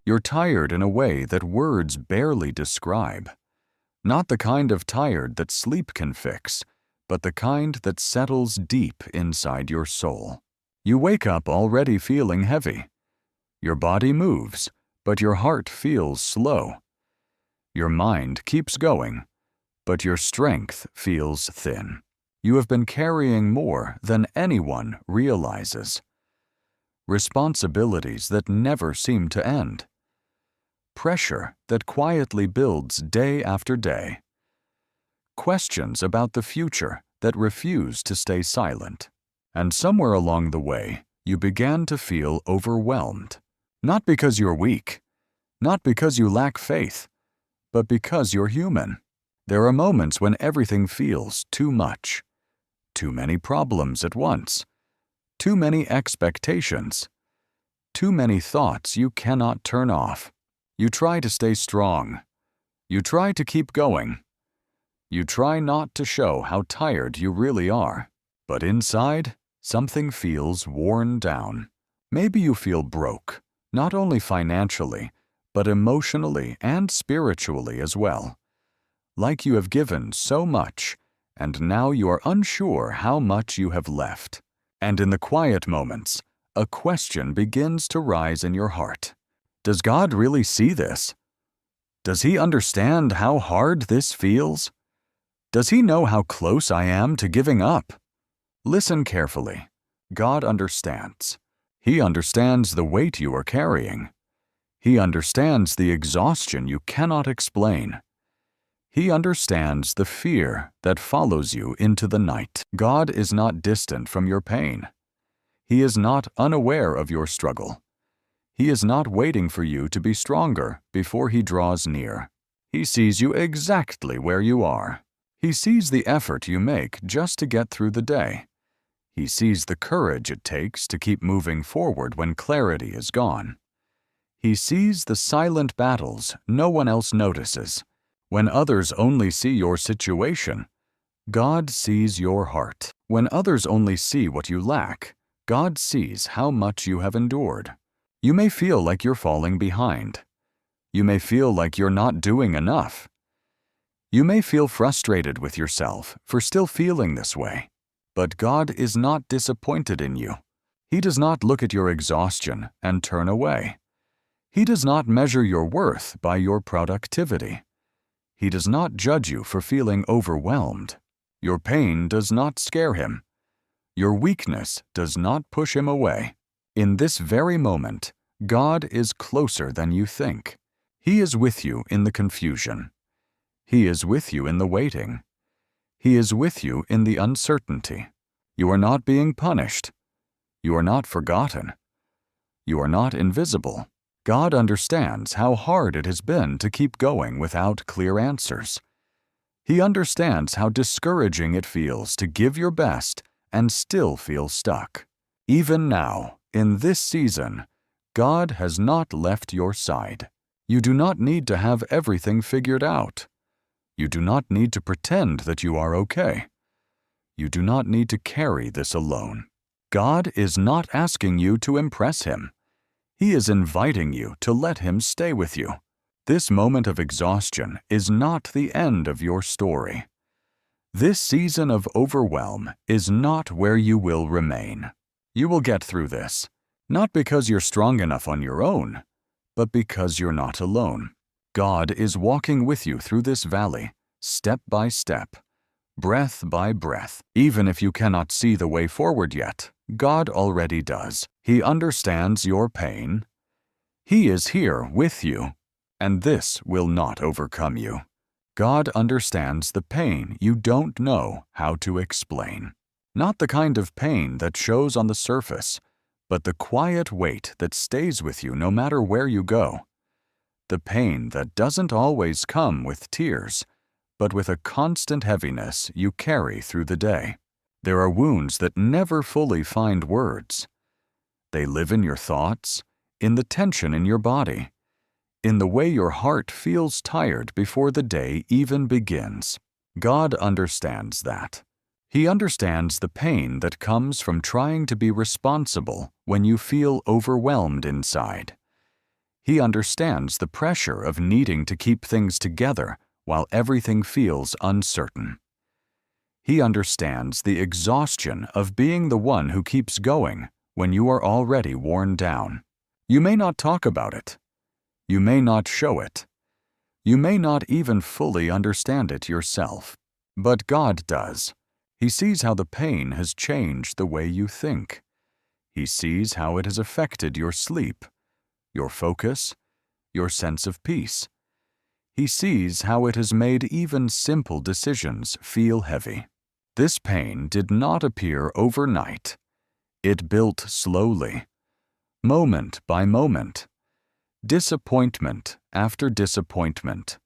You're tired in a way that words barely describe. Not the kind of tired that sleep can fix, but the kind that settles deep inside your soul. You wake up already feeling heavy. Your body moves, but your heart feels slow. Your mind keeps going, but your strength feels thin. You have been carrying more than anyone realizes. Responsibilities that never seem to end. Pressure that quietly builds day after day. Questions about the future that refuse to stay silent. And somewhere along the way, you began to feel overwhelmed. Not because you're weak, not because you lack faith, but because you're human. There are moments when everything feels too much. Too many problems at once. Too many expectations. Too many thoughts you cannot turn off. You try to stay strong. You try to keep going. You try not to show how tired you really are. But inside, something feels worn down. Maybe you feel broke, not only financially, but emotionally and spiritually as well. Like you have given so much, and now you are unsure how much you have left. And in the quiet moments, a question begins to rise in your heart. Does God really see this? Does He understand how hard this feels? Does He know how close I am to giving up? Listen carefully. God understands. He understands the weight you are carrying. He understands the exhaustion you cannot explain. He understands the fear that follows you into the night. God is not distant from your pain. He is not unaware of your struggle. He is not waiting for you to be stronger before He draws near. He sees you exactly where you are. He sees the effort you make just to get through the day. He sees the courage it takes to keep moving forward when clarity is gone. He sees the silent battles no one else notices. When others only see your situation, God sees your heart. When others only see what you lack, God sees how much you have endured. You may feel like you're falling behind. You may feel like you're not doing enough. You may feel frustrated with yourself for still feeling this way. But God is not disappointed in you. He does not look at your exhaustion and turn away. He does not measure your worth by your productivity. He does not judge you for feeling overwhelmed. Your pain does not scare Him. Your weakness does not push Him away. In this very moment, God is closer than you think. He is with you in the confusion. He is with you in the waiting. He is with you in the uncertainty. You are not being punished. You are not forgotten. You are not invisible. God understands how hard it has been to keep going without clear answers. He understands how discouraging it feels to give your best and still feel stuck. Even now, in this season, God has not left your side. You do not need to have everything figured out. You do not need to pretend that you are okay. You do not need to carry this alone. God is not asking you to impress Him. He is inviting you to let Him stay with you. This moment of exhaustion is not the end of your story. This season of overwhelm is not where you will remain. You will get through this, not because you're strong enough on your own, but because you're not alone. God is walking with you through this valley, step by step, breath by breath. Even if you cannot see the way forward yet, God already does. He understands your pain. He is here with you, and this will not overcome you. God understands the pain you don't know how to explain. Not the kind of pain that shows on the surface, but the quiet weight that stays with you no matter where you go. The pain that doesn't always come with tears, but with a constant heaviness you carry through the day. There are wounds that never fully find words. They live in your thoughts, in the tension in your body, in the way your heart feels tired before the day even begins. God understands that. He understands the pain that comes from trying to be responsible when you feel overwhelmed inside. He understands the pressure of needing to keep things together while everything feels uncertain. He understands the exhaustion of being the one who keeps going when you are already worn down. You may not talk about it. You may not show it. You may not even fully understand it yourself. But God does. He sees how the pain has changed the way you think. He sees how it has affected your sleep, your focus, your sense of peace. He sees how it has made even simple decisions feel heavy. This pain did not appear overnight. It built slowly, moment by moment, disappointment after disappointment,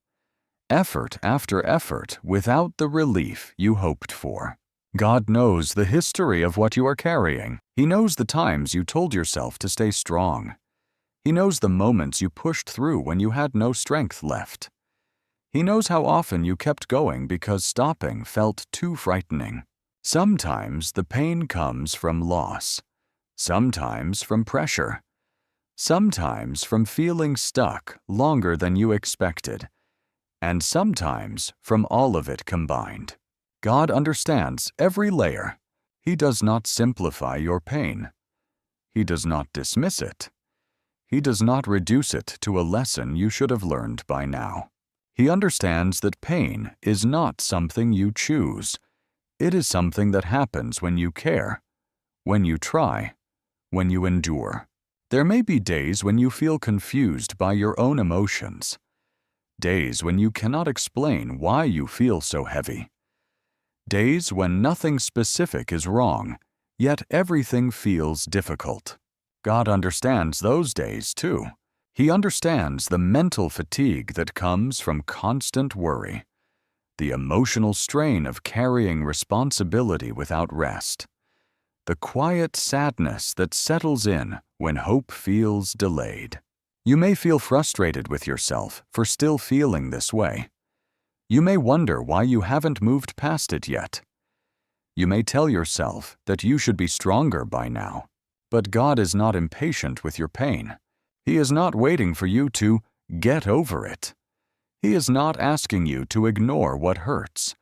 effort after effort without the relief you hoped for. God knows the history of what you are carrying. He knows the times you told yourself to stay strong. He knows the moments you pushed through when you had no strength left. He knows how often you kept going because stopping felt too frightening. Sometimes the pain comes from loss, sometimes from pressure, sometimes from feeling stuck longer than you expected, and sometimes from all of it combined. God understands every layer. He does not simplify your pain. He does not dismiss it. He does not reduce it to a lesson you should have learned by now. He understands that pain is not something you choose. It is something that happens when you care, when you try, when you endure. There may be days when you feel confused by your own emotions, days when you cannot explain why you feel so heavy, days when nothing specific is wrong, yet everything feels difficult. God understands those days too. He understands the mental fatigue that comes from constant worry, the emotional strain of carrying responsibility without rest, the quiet sadness that settles in when hope feels delayed. You may feel frustrated with yourself for still feeling this way. You may wonder why you haven't moved past it yet. You may tell yourself that you should be stronger by now. But God is not impatient with your pain. He is not waiting for you to get over it. He is not asking you to ignore what hurts.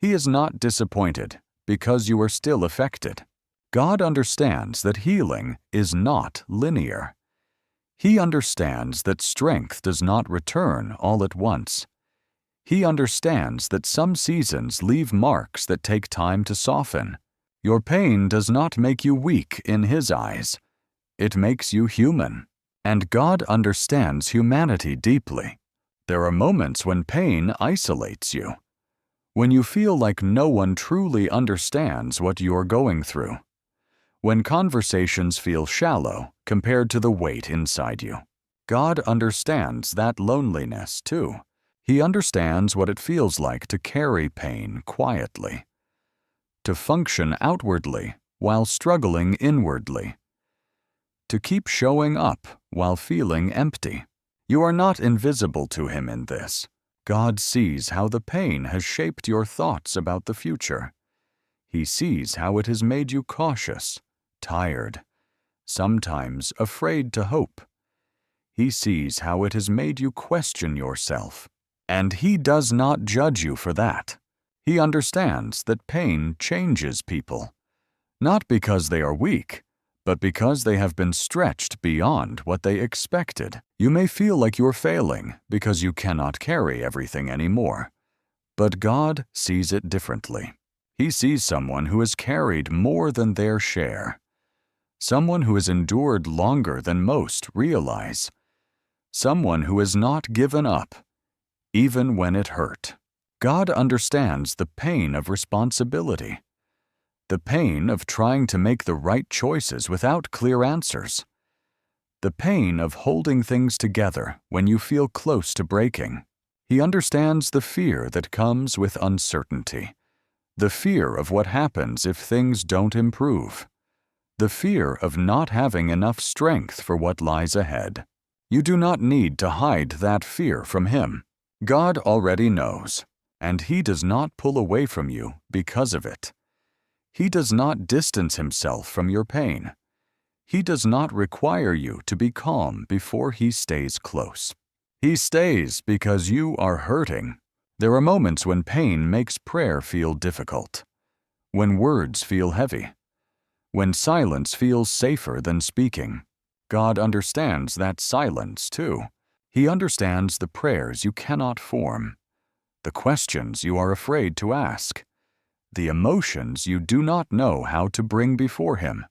He is not disappointed because you are still affected. God understands that healing is not linear. He understands that strength does not return all at once. He understands that some seasons leave marks that take time to soften. Your pain does not make you weak in His eyes. It makes you human. And God understands humanity deeply. There are moments when pain isolates you, when you feel like no one truly understands what you're going through, when conversations feel shallow compared to the weight inside you. God understands that loneliness too. He understands what it feels like to carry pain quietly, to function outwardly while struggling inwardly, to keep showing up while feeling empty. You are not invisible to Him in this. God sees how the pain has shaped your thoughts about the future. He sees how it has made you cautious, tired, sometimes afraid to hope. He sees how it has made you question yourself. And He does not judge you for that. He understands that pain changes people, not because they are weak, but because they have been stretched beyond what they expected. You may feel like you're failing because you cannot carry everything anymore. But God sees it differently. He sees someone who has carried more than their share, someone who has endured longer than most realize, someone who has not given up, even when it hurt. God understands the pain of responsibility, the pain of trying to make the right choices without clear answers, the pain of holding things together when you feel close to breaking. He understands the fear that comes with uncertainty, the fear of what happens if things don't improve, the fear of not having enough strength for what lies ahead. You do not need to hide that fear from Him. God already knows, and He does not pull away from you because of it. He does not distance Himself from your pain. He does not require you to be calm before He stays close. He stays because you are hurting. There are moments when pain makes prayer feel difficult, when words feel heavy, when silence feels safer than speaking. God understands that silence too. He understands the prayers you cannot form, the questions you are afraid to ask, the emotions you do not know how to bring before Him.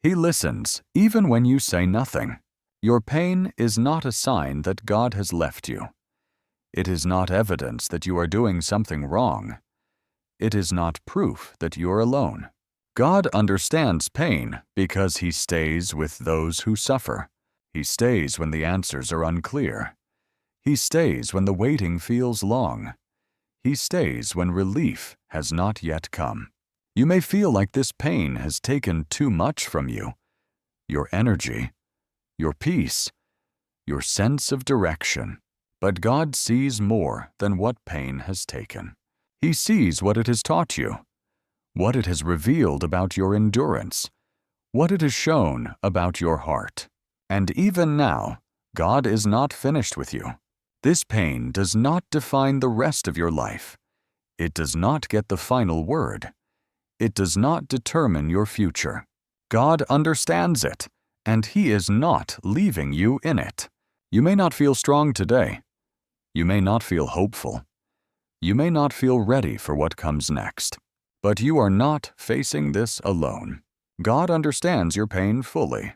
He listens even when you say nothing. Your pain is not a sign that God has left you. It is not evidence that you are doing something wrong. It is not proof that you're alone. God understands pain because He stays with those who suffer. He stays when the answers are unclear. He stays when the waiting feels long. He stays when relief has not yet come. You may feel like this pain has taken too much from you, your energy, your peace, your sense of direction. But God sees more than what pain has taken. He sees what it has taught you, what it has revealed about your endurance, what it has shown about your heart. And even now, God is not finished with you. This pain does not define the rest of your life. It does not get the final word. It does not determine your future. God understands it, and He is not leaving you in it. You may not feel strong today. You may not feel hopeful. You may not feel ready for what comes next. But you are not facing this alone. God understands your pain fully,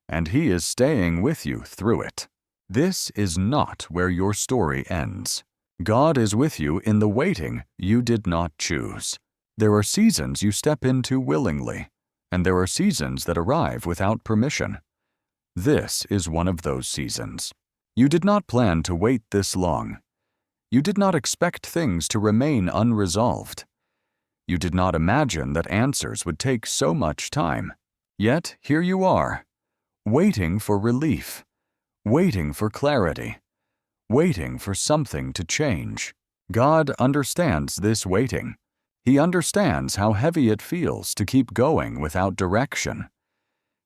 and He is staying with you through it. This is not where your story ends. God is with you in the waiting you did not choose. There are seasons you step into willingly, and there are seasons that arrive without permission. This is one of those seasons. You did not plan to wait this long. You did not expect things to remain unresolved. You did not imagine that answers would take so much time. Yet here you are, waiting for relief, waiting for clarity, waiting for something to change. God understands this waiting. He understands how heavy it feels to keep going without direction.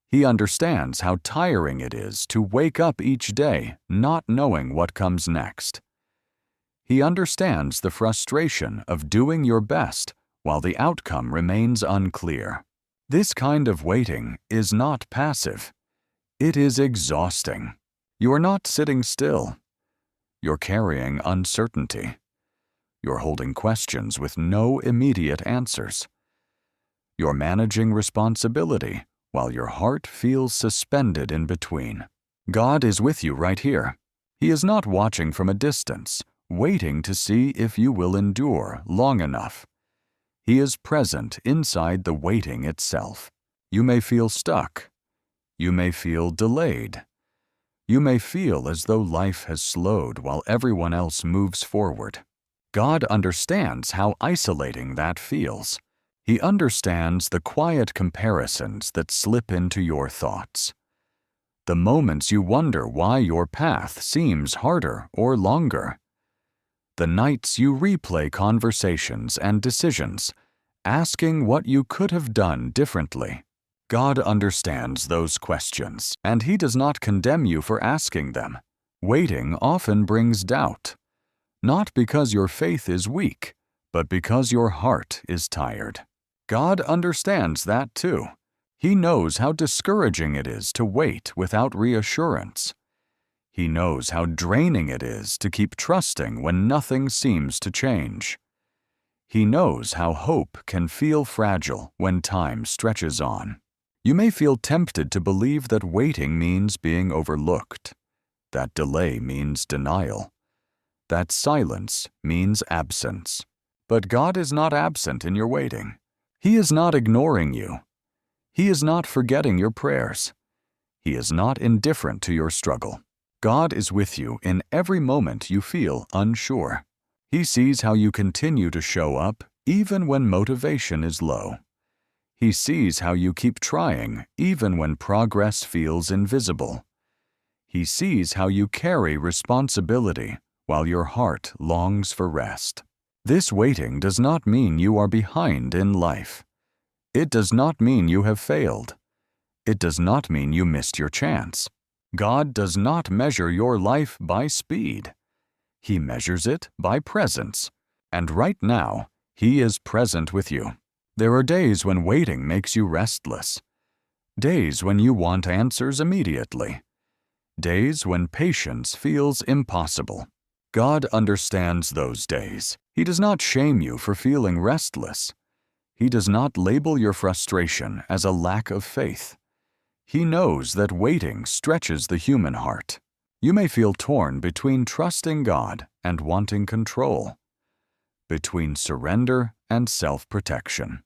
He understands how tiring it is to wake up each day not knowing what comes next. He understands the frustration of doing your best while the outcome remains unclear. This kind of waiting is not passive. It is exhausting. You are not sitting still. You're carrying uncertainty. You're holding questions with no immediate answers. You're managing responsibility while your heart feels suspended in between. God is with you right here. He is not watching from a distance, waiting to see if you will endure long enough. He is present inside the waiting itself. You may feel stuck. You may feel delayed. You may feel as though life has slowed while everyone else moves forward. God understands how isolating that feels. He understands the quiet comparisons that slip into your thoughts. The moments you wonder why your path seems harder or longer. The nights you replay conversations and decisions, asking what you could have done differently. God understands those questions, and He does not condemn you for asking them. Waiting often brings doubt, not because your faith is weak, but because your heart is tired. God understands that too. He knows how discouraging it is to wait without reassurance. He knows how draining it is to keep trusting when nothing seems to change. He knows how hope can feel fragile when time stretches on. You may feel tempted to believe that waiting means being overlooked, that delay means denial, that silence means absence. But God is not absent in your waiting. He is not ignoring you. He is not forgetting your prayers. He is not indifferent to your struggle. God is with you in every moment you feel unsure. He sees how you continue to show up even when motivation is low. He sees how you keep trying even when progress feels invisible. He sees how you carry responsibility while your heart longs for rest. This waiting does not mean you are behind in life. It does not mean you have failed. it does not mean you missed your chance. God does not measure your life by speed. He measures it by presence. And right now, He is present with you. There are days when waiting makes you restless. Days when you want answers immediately. Days when patience feels impossible. God understands those days. He does not shame you for feeling restless. He does not label your frustration as a lack of faith. He knows that waiting stretches the human heart. You may feel torn between trusting God and wanting control, between surrender and self-protection,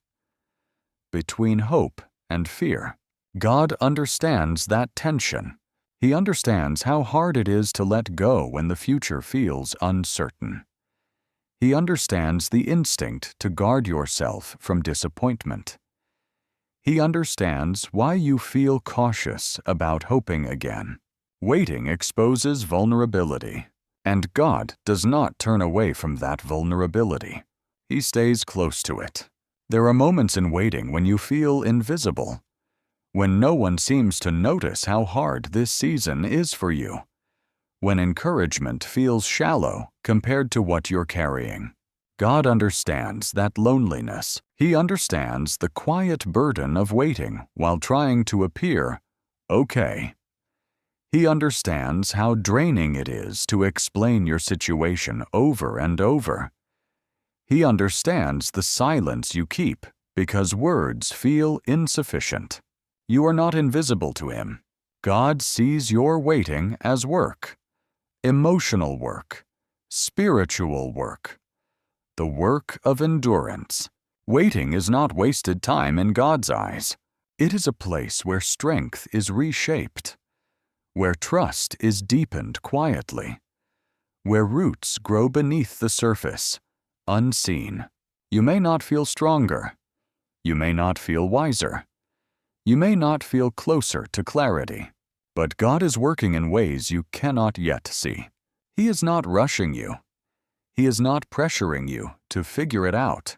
between hope and fear. God understands that tension. He understands how hard it is to let go when the future feels uncertain. He understands the instinct to guard yourself from disappointment. He understands why you feel cautious about hoping again. Waiting exposes vulnerability, and God does not turn away from that vulnerability. He stays close to it. There are moments in waiting when you feel invisible, when no one seems to notice how hard this season is for you, when encouragement feels shallow compared to what you're carrying. God understands that loneliness. He understands the quiet burden of waiting while trying to appear okay. He understands how draining it is to explain your situation over and over. He understands the silence you keep because words feel insufficient. You are not invisible to Him. God sees your waiting as work, emotional work, spiritual work, the work of endurance. Waiting is not wasted time in God's eyes. It is a place where strength is reshaped, where trust is deepened quietly, where roots grow beneath the surface, unseen. You may not feel stronger. You may not feel wiser. You may not feel closer to clarity, but God is working in ways you cannot yet see. He is not rushing you. He is not pressuring you to figure it out.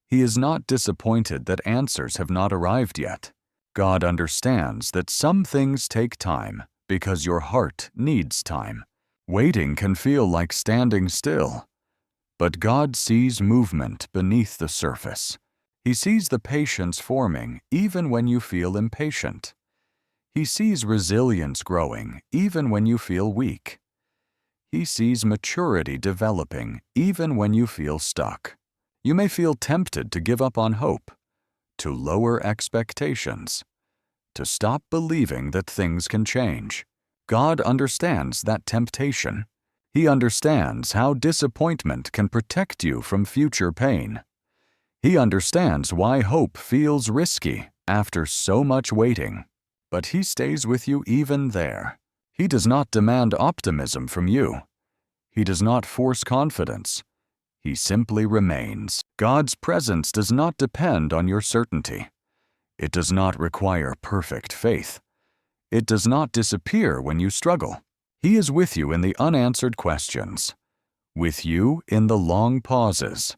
He is not disappointed that answers have not arrived yet. God understands that some things take time because your heart needs time. Waiting can feel like standing still, but God sees movement beneath the surface. He sees the patience forming even when you feel impatient. He sees resilience growing even when you feel weak. He sees maturity developing even when you feel stuck. You may feel tempted to give up on hope, to lower expectations, to stop believing that things can change. God understands that temptation. He understands how disappointment can protect you from future pain. He understands why hope feels risky after so much waiting. But He stays with you even there. He does not demand optimism from you. He does not force confidence. He simply remains. God's presence does not depend on your certainty. It does not require perfect faith. It does not disappear when you struggle. He is with you in the unanswered questions, with you in the long pauses,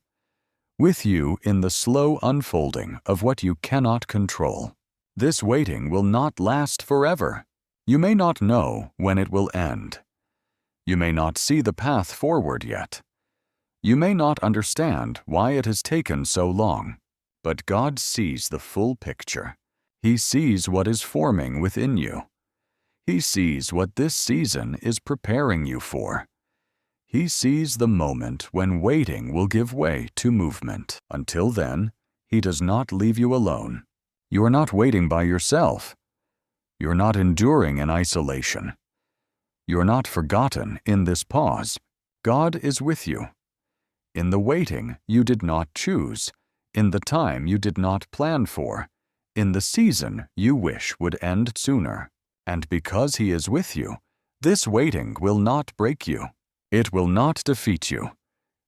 with you in the slow unfolding of what you cannot control. This waiting will not last forever. You may not know when it will end. You may not see the path forward yet. You may not understand why it has taken so long, but God sees the full picture. He sees what is forming within you. He sees what this season is preparing you for. He sees the moment when waiting will give way to movement. Until then, He does not leave you alone. You are not waiting by yourself. You are not enduring in isolation. You are not forgotten in this pause. God is with you. In the waiting you did not choose, in the time you did not plan for, in the season you wish would end sooner. And because He is with you, this waiting will not break you. It will not defeat you.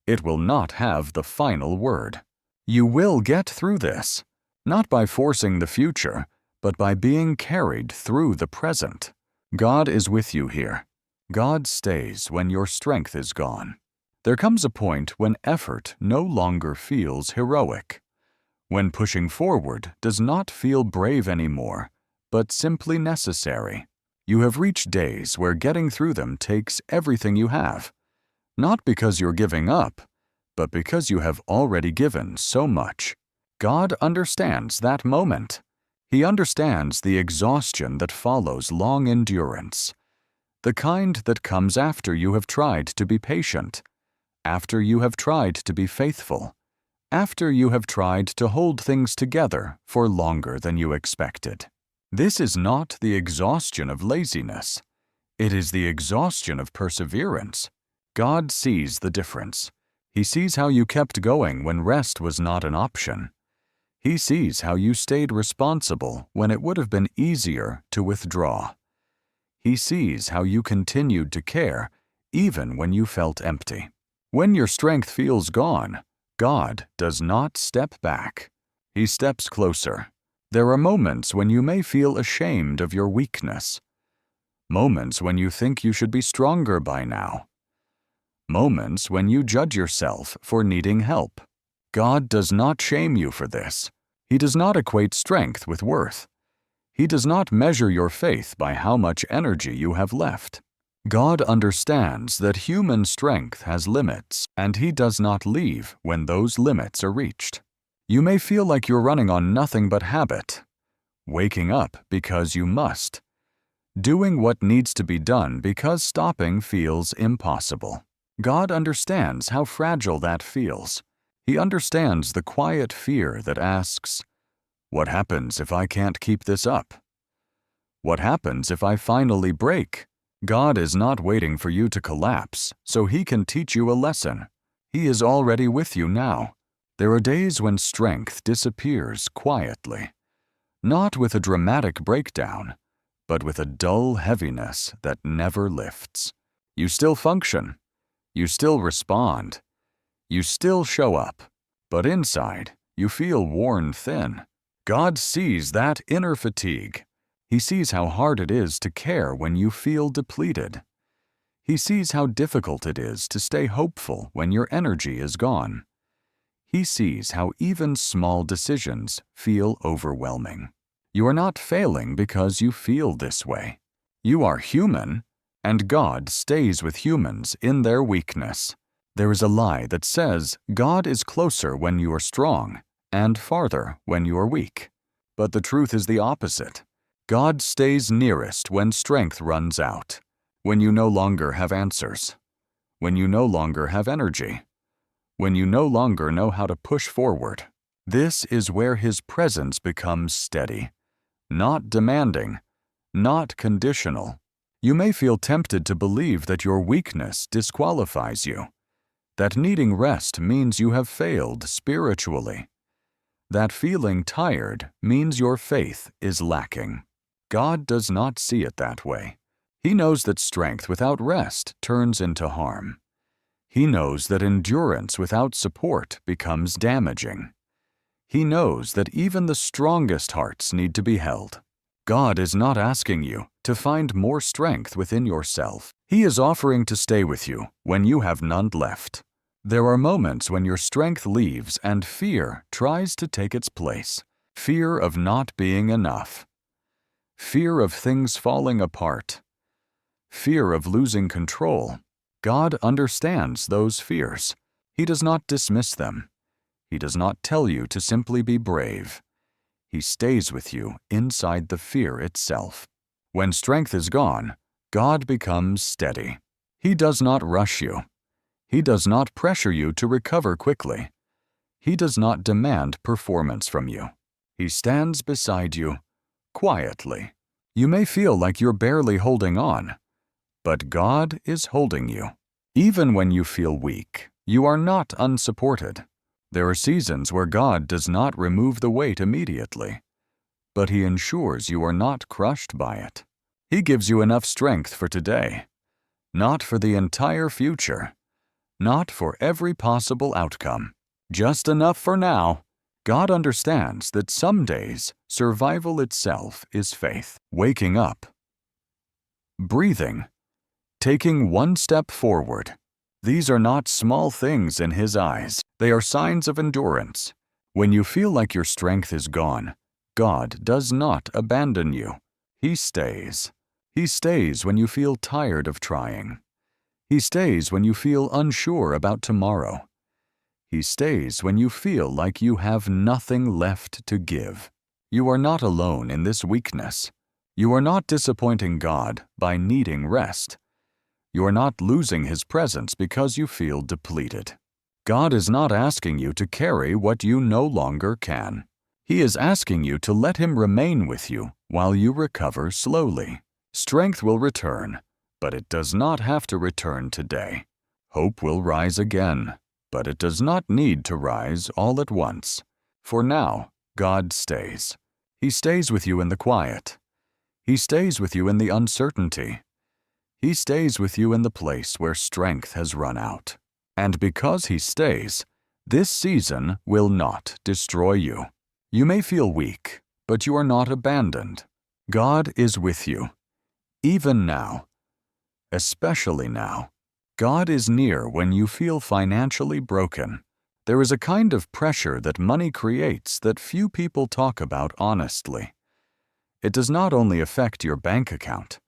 It will not have the final word. You will get through this, not by forcing the future, but by being carried through the present. God is with you here. God stays when your strength is gone. There comes a point when effort no longer feels heroic, when pushing forward does not feel brave anymore, but simply necessary. You have reached days where getting through them takes everything you have, not because you're giving up, but because you have already given so much. God understands that moment. He understands the exhaustion that follows long endurance, the kind that comes after you have tried to be patient, after you have tried to be faithful, after you have tried to hold things together for longer than you expected. This is not the exhaustion of laziness. It is the exhaustion of perseverance. God sees the difference. He sees how you kept going when rest was not an option. He sees how you stayed responsible when it would have been easier to withdraw. He sees how you continued to care even when you felt empty. When your strength feels gone, God does not step back. He steps closer. There are moments when you may feel ashamed of your weakness. Moments when you think you should be stronger by now. Moments when you judge yourself for needing help. God does not shame you for this. He does not equate strength with worth. He does not measure your faith by how much energy you have left. God understands that human strength has limits, and He does not leave when those limits are reached. You may feel like you're running on nothing but habit, waking up because you must, doing what needs to be done because stopping feels impossible. God understands how fragile that feels. He understands the quiet fear that asks, "What happens if I can't keep this up? What happens if I finally break?" God is not waiting for you to collapse so He can teach you a lesson. He is already with you now. There are days when strength disappears quietly, not with a dramatic breakdown, but with a dull heaviness that never lifts. You still function. You still respond. You still show up. But inside, you feel worn thin. God sees that inner fatigue. He sees how hard it is to care when you feel depleted. He sees how difficult it is to stay hopeful when your energy is gone. He sees how even small decisions feel overwhelming. You are not failing because you feel this way. You are human, and God stays with humans in their weakness. There is a lie that says God is closer when you are strong and farther when you are weak. But the truth is the opposite. God stays nearest when strength runs out, when you no longer have answers, when you no longer have energy, when you no longer know how to push forward. This is where His presence becomes steady, not demanding, not conditional. You may feel tempted to believe that your weakness disqualifies you, that needing rest means you have failed spiritually, that feeling tired means your faith is lacking. God does not see it that way. He knows that strength without rest turns into harm. He knows that endurance without support becomes damaging. He knows that even the strongest hearts need to be held. God is not asking you to find more strength within yourself. He is offering to stay with you when you have none left. There are moments when your strength leaves and fear tries to take its place. Fear of not being enough. Fear of things falling apart. Fear of losing control. God understands those fears. He does not dismiss them. He does not tell you to simply be brave. He stays with you inside the fear itself. When strength is gone, God becomes steady. He does not rush you. He does not pressure you to recover quickly. He does not demand performance from you. He stands beside you, quietly. You may feel like you're barely holding on, but God is holding you. Even when you feel weak, you are not unsupported. There are seasons where God does not remove the weight immediately, but He ensures you are not crushed by it. He gives you enough strength for today, not for the entire future, not for every possible outcome, just enough for now. God understands that some days survival itself is faith. Waking up, breathing, taking one step forward. These are not small things in His eyes. They are signs of endurance. When you feel like your strength is gone, God does not abandon you. He stays. He stays when you feel tired of trying. He stays when you feel unsure about tomorrow. He stays when you feel like you have nothing left to give. You are not alone in this weakness. You are not disappointing God by needing rest. You are not losing His presence because you feel depleted. God is not asking you to carry what you no longer can. He is asking you to let Him remain with you while you recover slowly. Strength will return, but it does not have to return today. Hope will rise again, but it does not need to rise all at once. For now, God stays. He stays with you in the quiet. He stays with you in the uncertainty. He stays with you in the place where strength has run out. And because He stays, this season will not destroy you. You may feel weak, but you are not abandoned. God is with you. Even now, especially now, God is near when you feel financially broken. There is a kind of pressure that money creates that few people talk about honestly. It does not only affect your bank account.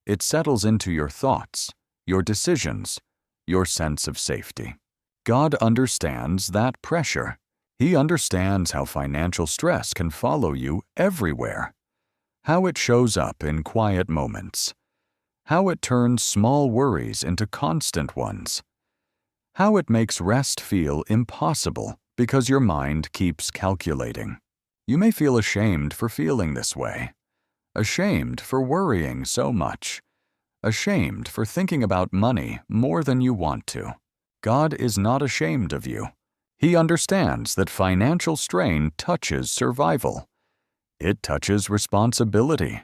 It settles into your thoughts, your decisions, your sense of safety. God understands that pressure. He understands how financial stress can follow you everywhere, how it shows up in quiet moments, how it turns small worries into constant ones, how it makes rest feel impossible because your mind keeps calculating. You may feel ashamed for feeling this way, ashamed for worrying so much, ashamed for thinking about money more than you want to. God is not ashamed of you. He understands that financial strain touches survival. It touches responsibility.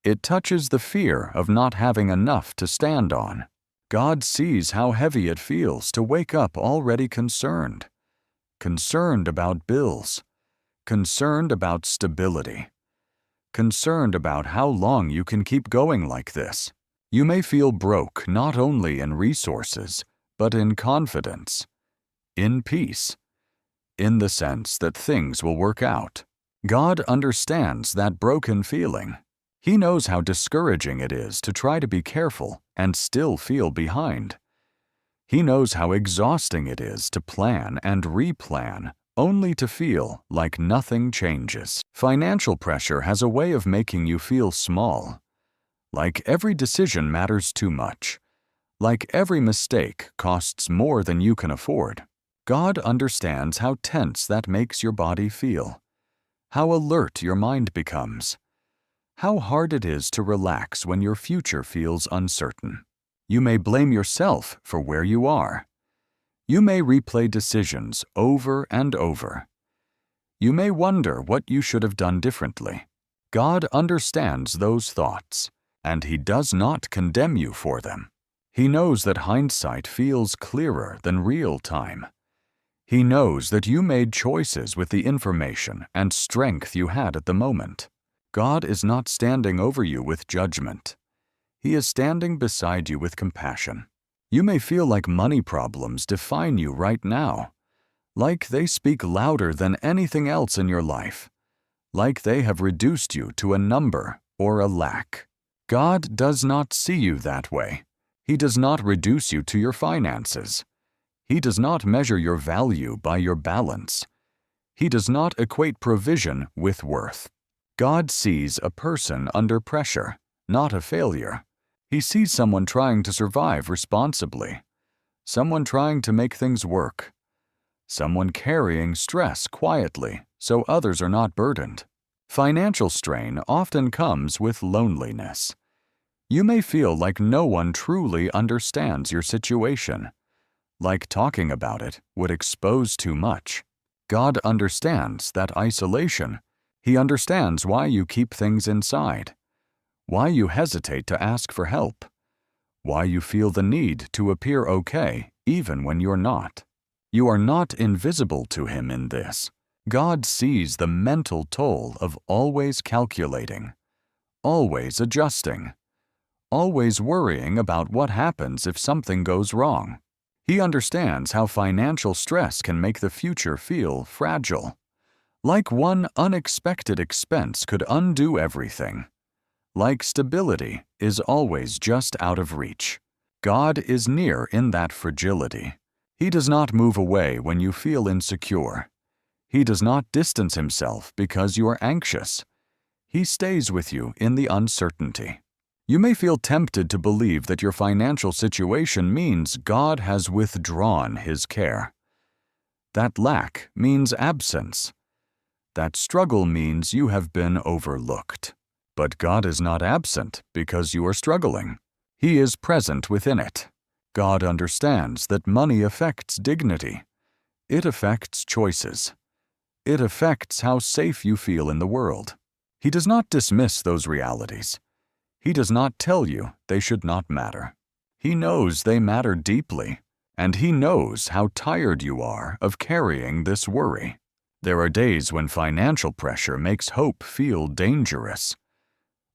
It touches the fear of not having enough to stand on. God sees how heavy it feels to wake up already concerned about bills, concerned about stability, concerned about how long you can keep going like this. You may feel broke not only in resources, but in confidence, in peace, in the sense that things will work out. God understands that broken feeling. He knows how discouraging it is to try to be careful and still feel behind. He knows how exhausting it is to plan and replan only to feel like nothing changes. Financial pressure has a way of making you feel small, like every decision matters too much, like every mistake costs more than you can afford. God understands how tense that makes your body feel, how alert your mind becomes, how hard it is to relax when your future feels uncertain. You may blame yourself for where you are. You may replay decisions over and over. You may wonder what you should have done differently. God understands those thoughts, and He does not condemn you for them. He knows that hindsight feels clearer than real time. He knows that you made choices with the information and strength you had at the moment. God is not standing over you with judgment. He is standing beside you with compassion. You may feel like money problems define you right now, like they speak louder than anything else in your life, like they have reduced you to a number or a lack. God does not see you that way. He does not reduce you to your finances. He does not measure your value by your balance. He does not equate provision with worth. God sees a person under pressure, not a failure. He sees someone trying to survive responsibly, someone trying to make things work, someone carrying stress quietly so others are not burdened. Financial strain often comes with loneliness. You may feel like no one truly understands your situation, like talking about it would expose too much. God understands that isolation. He understands why you keep things inside, why you hesitate to ask for help, why you feel the need to appear okay even when you're not. You are not invisible to Him in this. God sees the mental toll of always calculating, always adjusting, always worrying about what happens if something goes wrong. He understands how financial stress can make the future feel fragile, like one unexpected expense could undo everything, like stability, is always just out of reach. God is near in that fragility. He does not move away when you feel insecure. He does not distance himself because you are anxious. He stays with you in the uncertainty. You may feel tempted to believe that your financial situation means God has withdrawn his care. That lack means absence. That struggle means you have been overlooked. But God is not absent because you are struggling. He is present within it. God understands that money affects dignity. It affects choices. It affects how safe you feel in the world. He does not dismiss those realities. He does not tell you they should not matter. He knows they matter deeply, and he knows how tired you are of carrying this worry. There are days when financial pressure makes hope feel dangerous,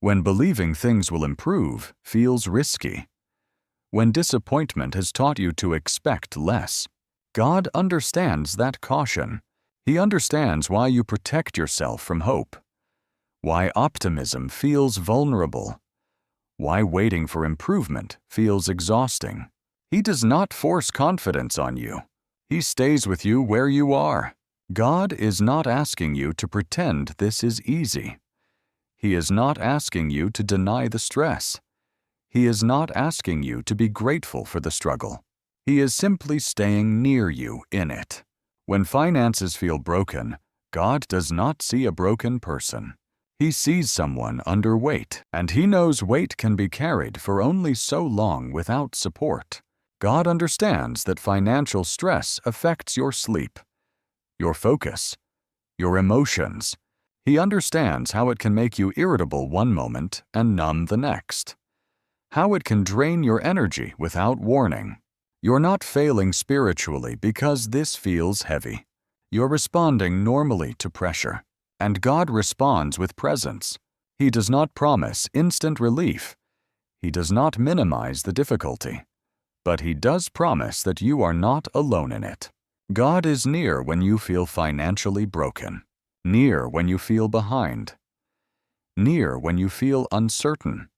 when believing things will improve feels risky, when disappointment has taught you to expect less. God understands that caution. He understands why you protect yourself from hope, why optimism feels vulnerable, why waiting for improvement feels exhausting. He does not force confidence on you. He stays with you where you are. God is not asking you to pretend this is easy. He is not asking you to deny the stress. He is not asking you to be grateful for the struggle. He is simply staying near you in it. When finances feel broken, God does not see a broken person. He sees someone underweight, and he knows weight can be carried for only so long without support. God understands that financial stress affects your sleep, your focus, your emotions. He understands how it can make you irritable one moment and numb the next, how it can drain your energy without warning. You're not failing spiritually because this feels heavy. You're responding normally to pressure, and God responds with presence. He does not promise instant relief. He does not minimize the difficulty, but he does promise that you are not alone in it. God is near when you feel financially broken, near when you feel behind, near when you feel uncertain,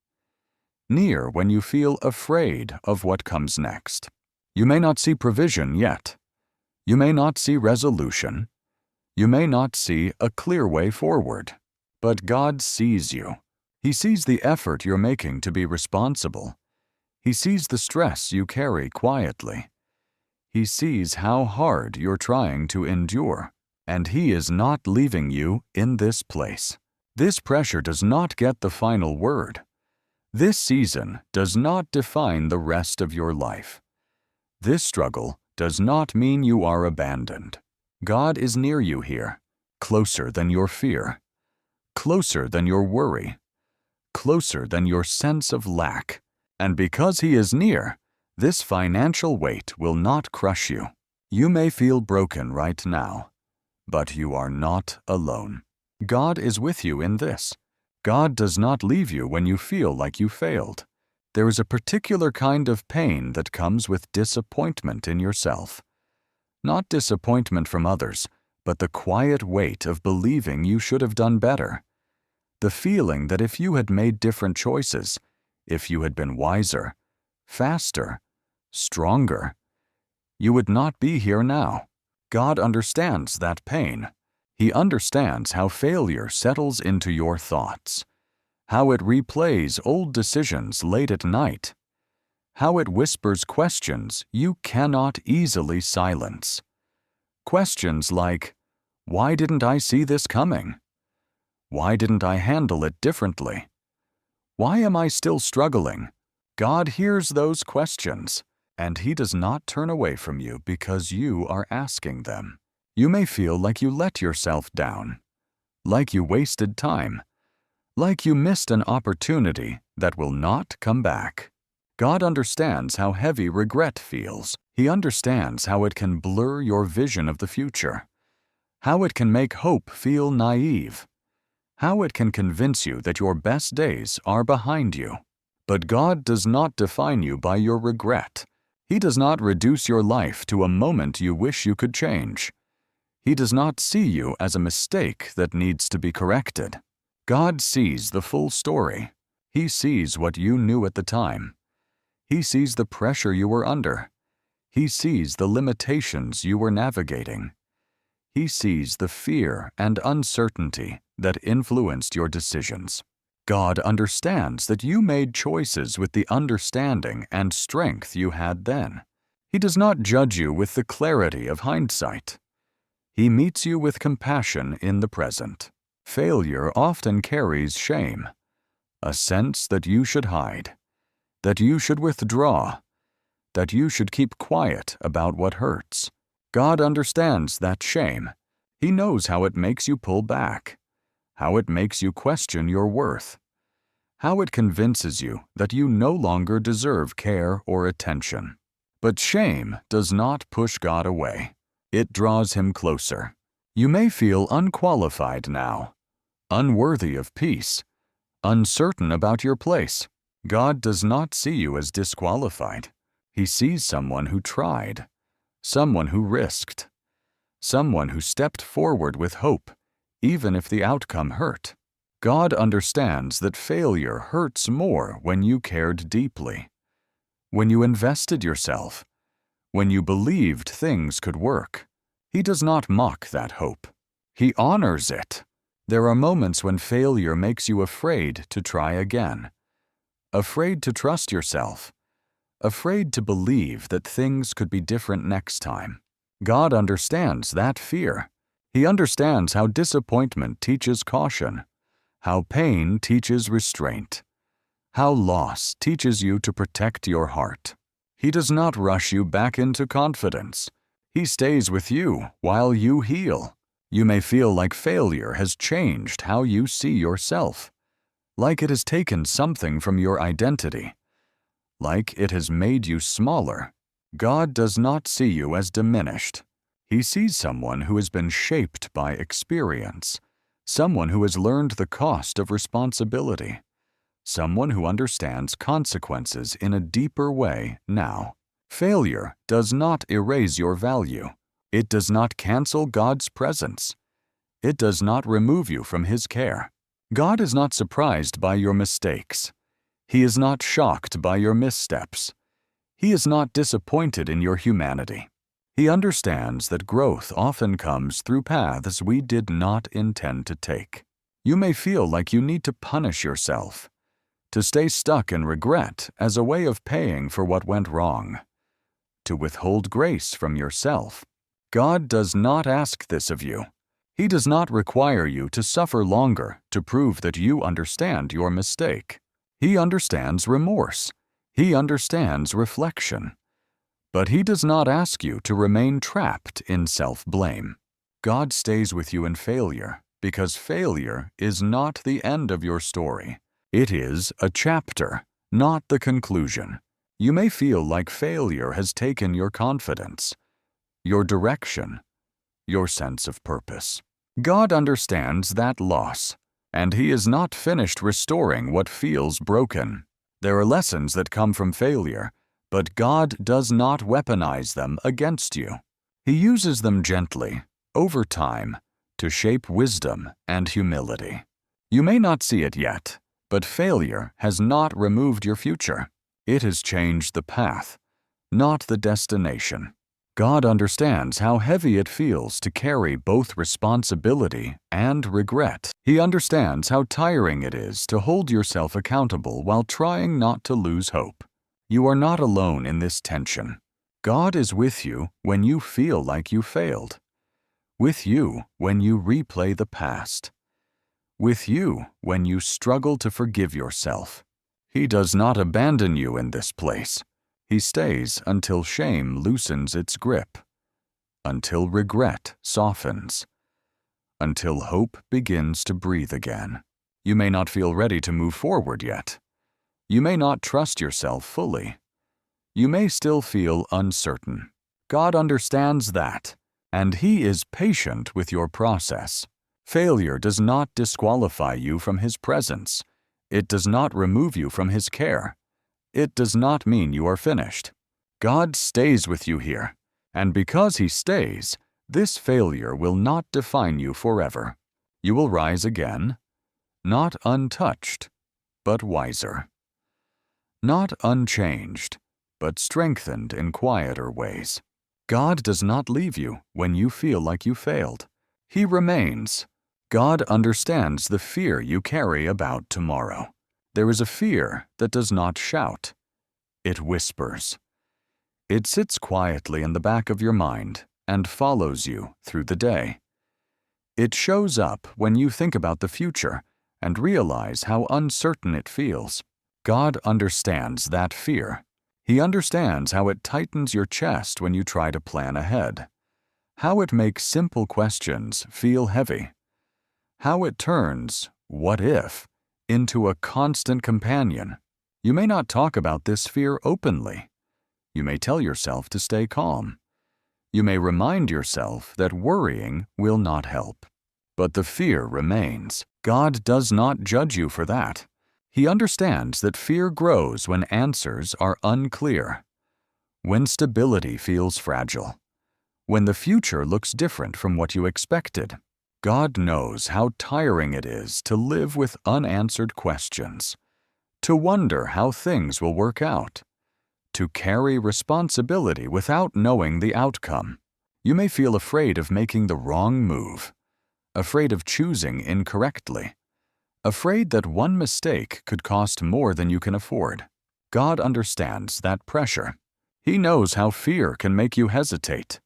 near when you feel afraid of what comes next. You may not see provision yet. You may not see resolution. You may not see a clear way forward. But God sees you. He sees the effort you're making to be responsible. He sees the stress you carry quietly. He sees how hard you're trying to endure. And he is not leaving you in this place. This pressure does not get the final word. This season does not define the rest of your life. This struggle does not mean you are abandoned. God is near you here, closer than your fear, closer than your worry, closer than your sense of lack. And because he is near, this financial weight will not crush you. You may feel broken right now, but you are not alone. God is with you in this. God does not leave you when you feel like you failed. There is a particular kind of pain that comes with disappointment in yourself. Not disappointment from others, but the quiet weight of believing you should have done better. The feeling that if you had made different choices, if you had been wiser, faster, stronger, you would not be here now. God understands that pain. He understands how failure settles into your thoughts, how it replays old decisions late at night, how it whispers questions you cannot easily silence. Questions like, why didn't I see this coming? Why didn't I handle it differently? Why am I still struggling? God hears those questions, and he does not turn away from you because you are asking them. You may feel like you let yourself down, like you wasted time, like you missed an opportunity that will not come back. God understands how heavy regret feels. He understands how it can blur your vision of the future, how it can make hope feel naive, how it can convince you that your best days are behind you. But God does not define you by your regret. He does not reduce your life to a moment you wish you could change. He does not see you as a mistake that needs to be corrected. God sees the full story. He sees what you knew at the time. He sees the pressure you were under. He sees the limitations you were navigating. He sees the fear and uncertainty that influenced your decisions. God understands that you made choices with the understanding and strength you had then. He does not judge you with the clarity of hindsight. He meets you with compassion in the present. Failure often carries shame, a sense that you should hide, that you should withdraw, that you should keep quiet about what hurts. God understands that shame. He knows how it makes you pull back, how it makes you question your worth, how it convinces you that you no longer deserve care or attention. But shame does not push God away. It draws him closer. You may feel unqualified now, unworthy of peace, uncertain about your place. God does not see you as disqualified. He sees someone who tried, someone who risked, someone who stepped forward with hope, even if the outcome hurt. God understands that failure hurts more when you cared deeply, when you invested yourself, when you believed things could work. He does not mock that hope. He honors it. There are moments when failure makes you afraid to try again, afraid to trust yourself, afraid to believe that things could be different next time. God understands that fear. He understands how disappointment teaches caution, how pain teaches restraint, how loss teaches you to protect your heart. He does not rush you back into confidence. He stays with you while you heal. You may feel like failure has changed how you see yourself, like it has taken something from your identity, like it has made you smaller. God does not see you as diminished. He sees someone who has been shaped by experience, someone who has learned the cost of responsibility, someone who understands consequences in a deeper way now. Failure does not erase your value. It does not cancel God's presence. It does not remove you from His care. God is not surprised by your mistakes. He is not shocked by your missteps. He is not disappointed in your humanity. He understands that growth often comes through paths we did not intend to take. You may feel like you need to punish yourself, to stay stuck in regret as a way of paying for what went wrong, to withhold grace from yourself. God does not ask this of you. He does not require you to suffer longer to prove that you understand your mistake. He understands remorse. He understands reflection. But He does not ask you to remain trapped in self-blame. God stays with you in failure because failure is not the end of your story. It is a chapter, not the conclusion. You may feel like failure has taken your confidence, your direction, your sense of purpose. God understands that loss, and He is not finished restoring what feels broken. There are lessons that come from failure, but God does not weaponize them against you. He uses them gently, over time, to shape wisdom and humility. You may not see it yet, but failure has not removed your future. It has changed the path, not the destination. God understands how heavy it feels to carry both responsibility and regret. He understands how tiring it is to hold yourself accountable while trying not to lose hope. You are not alone in this tension. God is with you when you feel like you failed, with you when you replay the past, with you when you struggle to forgive yourself. He does not abandon you in this place. He stays until shame loosens its grip, until regret softens, until hope begins to breathe again. You may not feel ready to move forward yet. You may not trust yourself fully. You may still feel uncertain. God understands that, and He is patient with your process. Failure does not disqualify you from His presence. It does not remove you from His care. It does not mean you are finished. God stays with you here, and because He stays, this failure will not define you forever. You will rise again, not untouched, but wiser. Not unchanged, but strengthened in quieter ways. God does not leave you when you feel like you failed. He remains. God understands the fear you carry about tomorrow. There is a fear that does not shout. It whispers. It sits quietly in the back of your mind and follows you through the day. It shows up when you think about the future and realize how uncertain it feels. God understands that fear. He understands how it tightens your chest when you try to plan ahead, how it makes simple questions feel heavy, how it turns "what if" into a constant companion. You may not talk about this fear openly. You may tell yourself to stay calm. You may remind yourself that worrying will not help. But the fear remains. God does not judge you for that. He understands that fear grows when answers are unclear, when stability feels fragile, when the future looks different from what you expected. God knows how tiring it is to live with unanswered questions, to wonder how things will work out, to carry responsibility without knowing the outcome. You may feel afraid of making the wrong move, afraid of choosing incorrectly, afraid that one mistake could cost more than you can afford. God understands that pressure. He knows how fear can make you hesitate,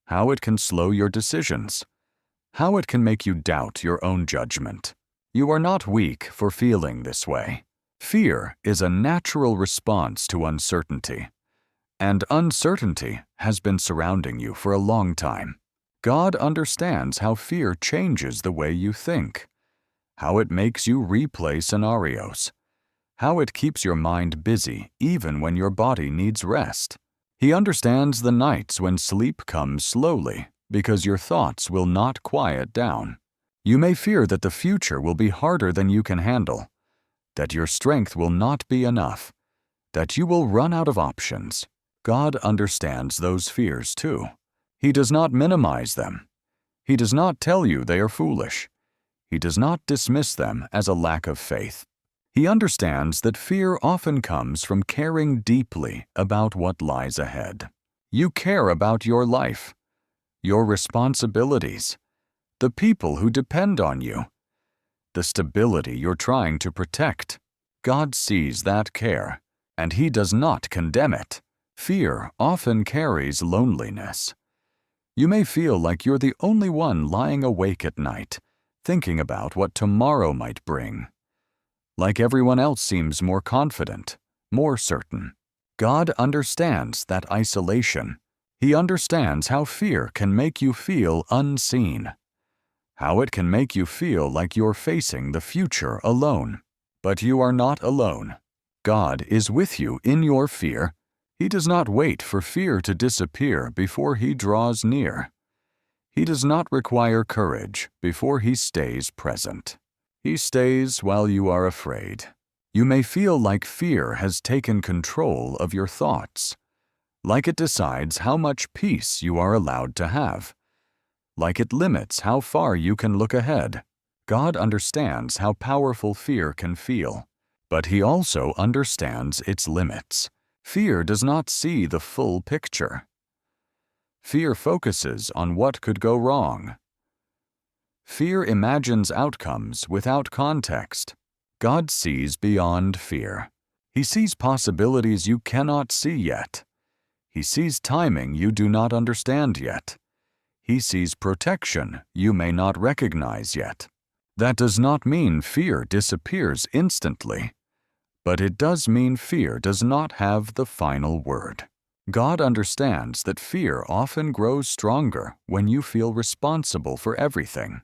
how it can slow your decisions, how it can make you doubt your own judgment. You are not weak for feeling this way. Fear is a natural response to uncertainty, and uncertainty has been surrounding you for a long time. God understands how fear changes the way you think, how it makes you replay scenarios, how it keeps your mind busy even when your body needs rest. He understands the nights when sleep comes slowly because your thoughts will not quiet down. You may fear that the future will be harder than you can handle, that your strength will not be enough, that you will run out of options. God understands those fears too. He does not minimize them. He does not tell you they are foolish. He does not dismiss them as a lack of faith. He understands that fear often comes from caring deeply about what lies ahead. You care about your life, your responsibilities, the people who depend on you, the stability you're trying to protect. God sees that care, and He does not condemn it. Fear often carries loneliness. You may feel like you're the only one lying awake at night, thinking about what tomorrow might bring. Like everyone else seems more confident, more certain. God understands that isolation. He understands how fear can make you feel unseen, how it can make you feel like you're facing the future alone. But you are not alone. God is with you in your fear. He does not wait for fear to disappear before He draws near. He does not require courage before He stays present. He stays while you are afraid. You may feel like fear has taken control of your thoughts, like it decides how much peace you are allowed to have, like it limits how far you can look ahead. God understands how powerful fear can feel, but He also understands its limits. Fear does not see the full picture. Fear focuses on what could go wrong. Fear imagines outcomes without context. God sees beyond fear. He sees possibilities you cannot see yet. He sees timing you do not understand yet. He sees protection you may not recognize yet. That does not mean fear disappears instantly, but it does mean fear does not have the final word. God understands that fear often grows stronger when you feel responsible for everything,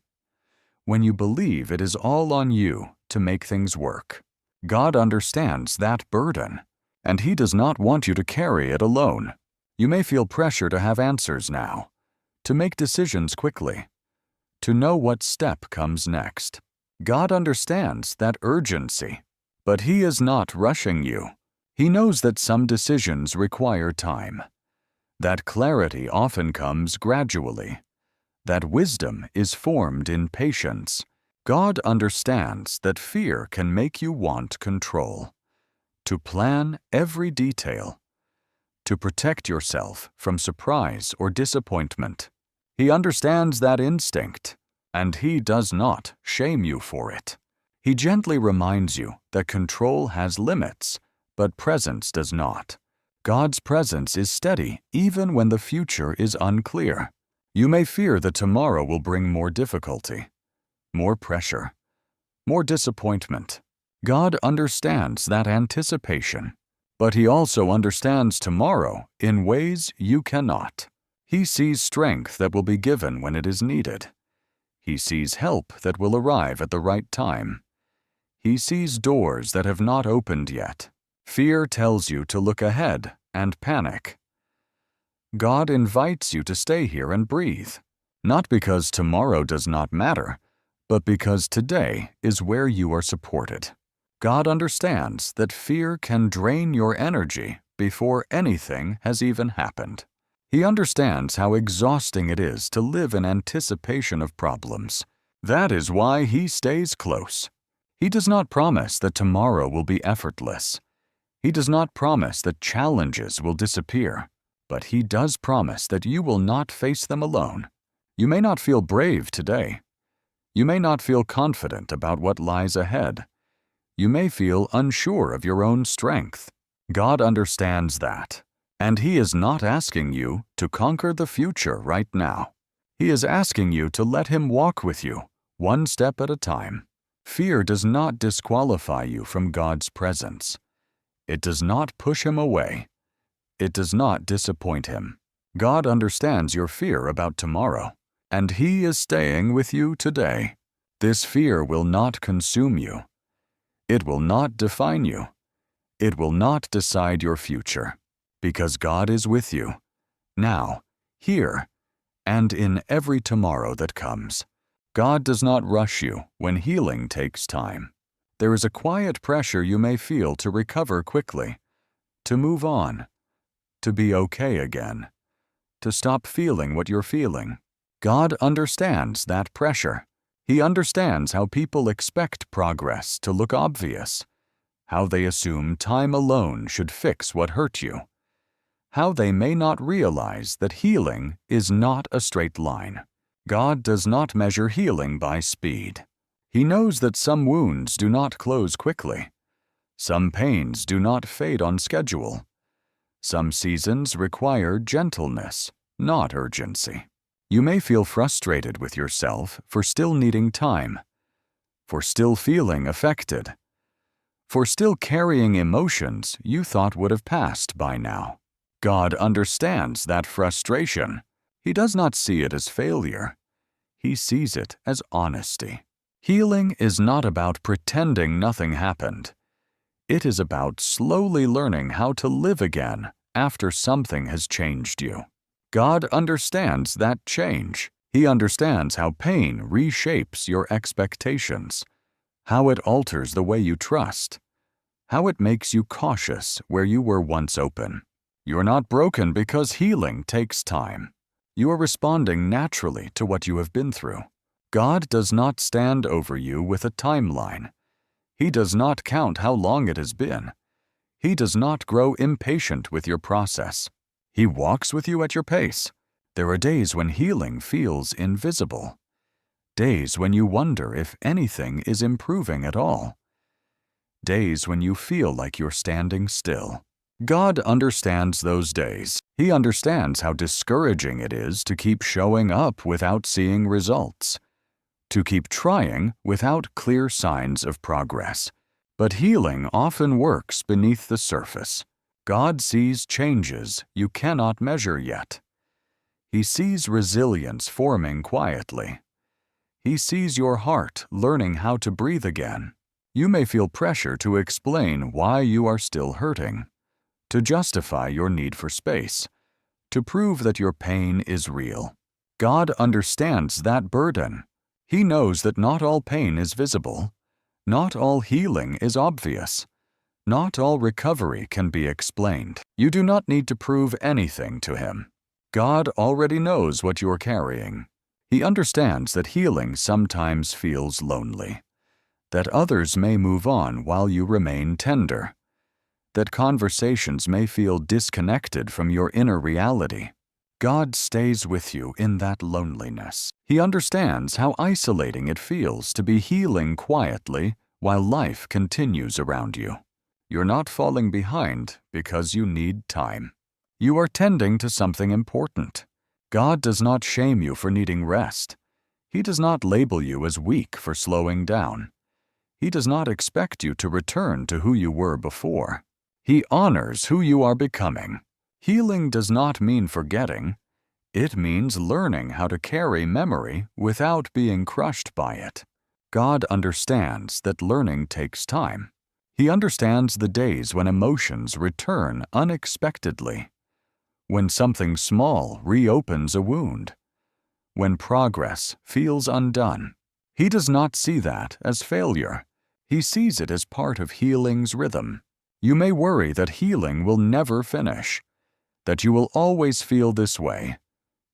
when you believe it is all on you to make things work. God understands that burden, and He does not want you to carry it alone. You may feel pressure to have answers now, to make decisions quickly, to know what step comes next. God understands that urgency, but He is not rushing you. He knows that some decisions require time, that clarity often comes gradually, that wisdom is formed in patience. God understands that fear can make you want control, to plan every detail, to protect yourself from surprise or disappointment. He understands that instinct, and He does not shame you for it. He gently reminds you that control has limits, but presence does not. God's presence is steady even when the future is unclear. You may fear that tomorrow will bring more difficulty, more pressure, more disappointment. God understands that anticipation, but He also understands tomorrow in ways you cannot. He sees strength that will be given when it is needed. He sees help that will arrive at the right time. He sees doors that have not opened yet. Fear tells you to look ahead and panic. God invites you to stay here and breathe, not because tomorrow does not matter, but because today is where you are supported. God understands that fear can drain your energy before anything has even happened. He understands how exhausting it is to live in anticipation of problems. That is why He stays close. He does not promise that tomorrow will be effortless. He does not promise that challenges will disappear, but He does promise that you will not face them alone. You may not feel brave today. You may not feel confident about what lies ahead. You may feel unsure of your own strength. God understands that, and He is not asking you to conquer the future right now. He is asking you to let Him walk with you, one step at a time. Fear does not disqualify you from God's presence. It does not push Him away. It does not disappoint Him. God understands your fear about tomorrow, and He is staying with you today. This fear will not consume you. It will not define you. It will not decide your future, because God is with you, now, here, and in every tomorrow that comes. God does not rush you when healing takes time. There is a quiet pressure you may feel to recover quickly, to move on, to be okay again, to stop feeling what you're feeling. God understands that pressure. He understands how people expect progress to look obvious, how they assume time alone should fix what hurt you, how they may not realize that healing is not a straight line. God does not measure healing by speed. He knows that some wounds do not close quickly. Some pains do not fade on schedule. Some seasons require gentleness, not urgency. You may feel frustrated with yourself for still needing time, for still feeling affected, for still carrying emotions you thought would have passed by now. God understands that frustration. He does not see it as failure. He sees it as honesty. Healing is not about pretending nothing happened. It is about slowly learning how to live again after something has changed you. God understands that change. He understands how pain reshapes your expectations, how it alters the way you trust, how it makes you cautious where you were once open. You're not broken because healing takes time. You are responding naturally to what you have been through. God does not stand over you with a timeline. He does not count how long it has been. He does not grow impatient with your process. He walks with you at your pace. There are days when healing feels invisible. Days when you wonder if anything is improving at all. Days when you feel like you're standing still. God understands those days. He understands how discouraging it is to keep showing up without seeing results, to keep trying without clear signs of progress. But healing often works beneath the surface. God sees changes you cannot measure yet. He sees resilience forming quietly. He sees your heart learning how to breathe again. You may feel pressure to explain why you are still hurting, to justify your need for space, to prove that your pain is real. God understands that burden. He knows that not all pain is visible. Not all healing is obvious. Not all recovery can be explained. You do not need to prove anything to Him. God already knows what you are carrying. He understands that healing sometimes feels lonely, that others may move on while you remain tender, that conversations may feel disconnected from your inner reality. God stays with you in that loneliness. He understands how isolating it feels to be healing quietly while life continues around you. You're not falling behind because you need time. You are tending to something important. God does not shame you for needing rest. He does not label you as weak for slowing down. He does not expect you to return to who you were before. He honors who you are becoming. Healing does not mean forgetting. It means learning how to carry memory without being crushed by it. God understands that learning takes time. He understands the days when emotions return unexpectedly, when something small reopens a wound, when progress feels undone. He does not see that as failure. He sees it as part of healing's rhythm. You may worry that healing will never finish, that you will always feel this way,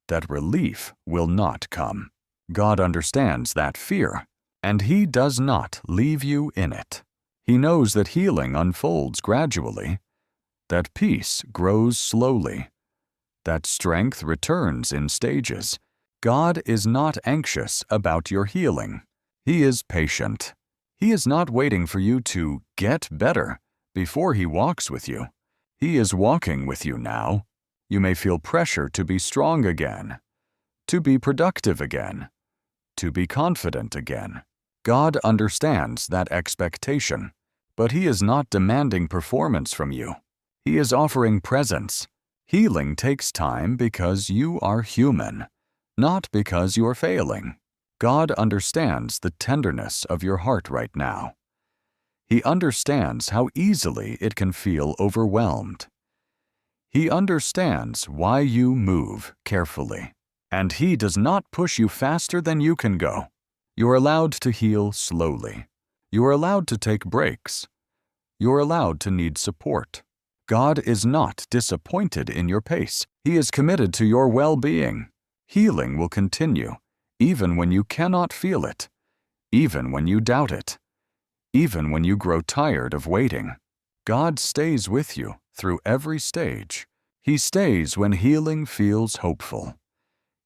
that relief will not come. God understands that fear, and He does not leave you in it. He knows that healing unfolds gradually, that peace grows slowly, that strength returns in stages. God is not anxious about your healing. He is patient. He is not waiting for you to get better before He walks with you. He is walking with you now. You may feel pressure to be strong again, to be productive again, to be confident again. God understands that expectation, but He is not demanding performance from you. He is offering presence. Healing takes time because you are human, not because you are failing. God understands the tenderness of your heart right now. He understands how easily it can feel overwhelmed. He understands why you move carefully, and He does not push you faster than you can go. You are allowed to heal slowly. You are allowed to take breaks. You are allowed to need support. God is not disappointed in your pace. He is committed to your well-being. Healing will continue, even when you cannot feel it, even when you doubt it, even when you grow tired of waiting. God stays with you through every stage. He stays when healing feels hopeful.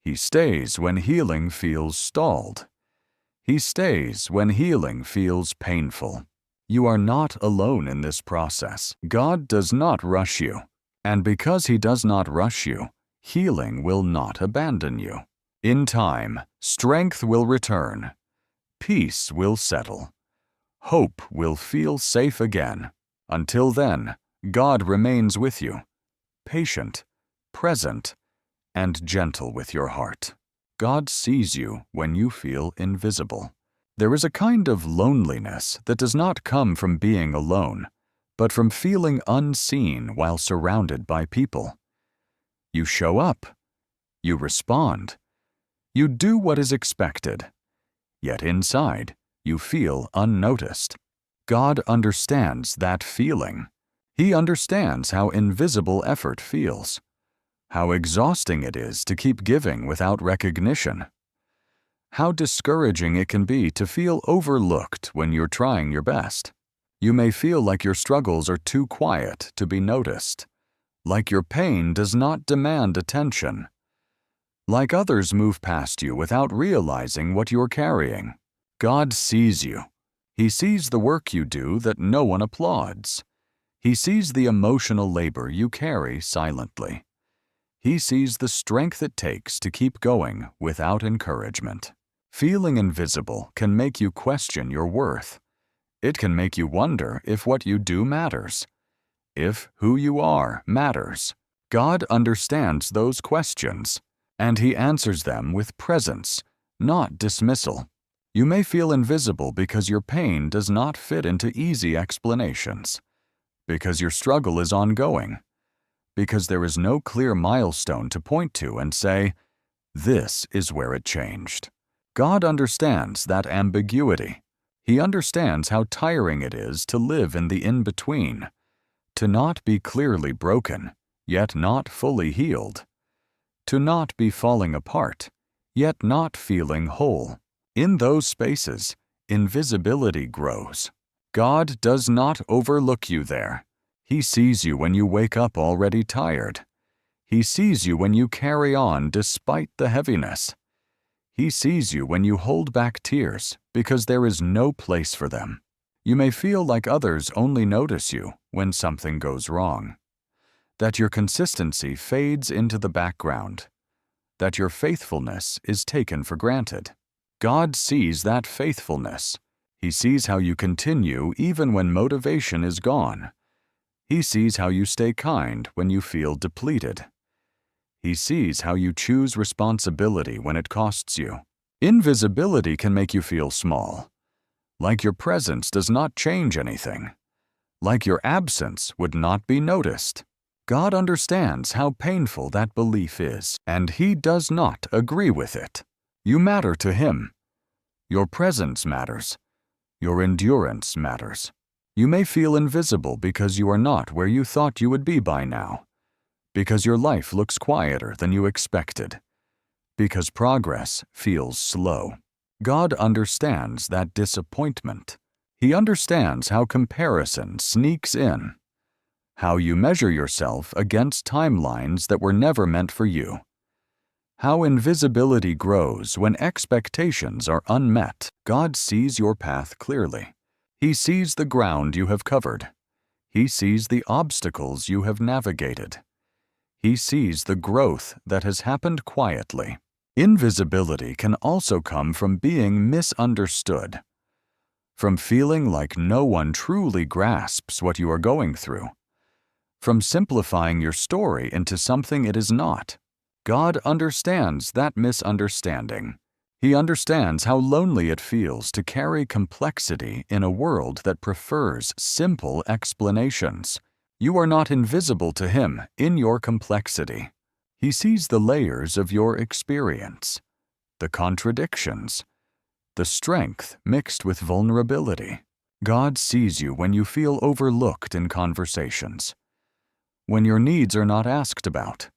He stays when healing feels stalled. He stays when healing feels painful. You are not alone in this process. God does not rush you, and because He does not rush you, healing will not abandon you. In time, strength will return. Peace will settle. Hope will feel safe again. Until then, God remains with you, patient, present, and gentle with your heart. God sees you when you feel invisible. There is a kind of loneliness that does not come from being alone, but from feeling unseen while surrounded by people. You show up. You respond. You do what is expected. Yet inside, you feel unnoticed. God understands that feeling. He understands how invisible effort feels, how exhausting it is to keep giving without recognition, how discouraging it can be to feel overlooked when you're trying your best. You may feel like your struggles are too quiet to be noticed, like your pain does not demand attention, like others move past you without realizing what you're carrying. God sees you. He sees the work you do that no one applauds. He sees the emotional labor you carry silently. He sees the strength it takes to keep going without encouragement. Feeling invisible can make you question your worth. It can make you wonder if what you do matters, if who you are matters. God understands those questions, and He answers them with presence, not dismissal. You may feel invisible because your pain does not fit into easy explanations, because your struggle is ongoing, because there is no clear milestone to point to and say, "This is where it changed." God understands that ambiguity. He understands how tiring it is to live in the in-between, to not be clearly broken, yet not fully healed, to not be falling apart, yet not feeling whole. In those spaces, invisibility grows. God does not overlook you there. He sees you when you wake up already tired. He sees you when you carry on despite the heaviness. He sees you when you hold back tears because there is no place for them. You may feel like others only notice you when something goes wrong, that your consistency fades into the background, that your faithfulness is taken for granted. God sees that faithfulness. He sees how you continue even when motivation is gone. He sees how you stay kind when you feel depleted. He sees how you choose responsibility when it costs you. Invisibility can make you feel small, like your presence does not change anything, like your absence would not be noticed. God understands how painful that belief is, and He does not agree with it. You matter to Him. Your presence matters. Your endurance matters. You may feel invisible because you are not where you thought you would be by now, because your life looks quieter than you expected, because progress feels slow. God understands that disappointment. He understands how comparison sneaks in, how you measure yourself against timelines that were never meant for you, how invisibility grows when expectations are unmet. God sees your path clearly. He sees the ground you have covered. He sees the obstacles you have navigated. He sees the growth that has happened quietly. Invisibility can also come from being misunderstood, from feeling like no one truly grasps what you are going through, from simplifying your story into something it is not. God understands that misunderstanding. He understands how lonely it feels to carry complexity in a world that prefers simple explanations. You are not invisible to Him in your complexity. He sees the layers of your experience, the contradictions, the strength mixed with vulnerability. God sees you when you feel overlooked in conversations, when your needs are not asked about,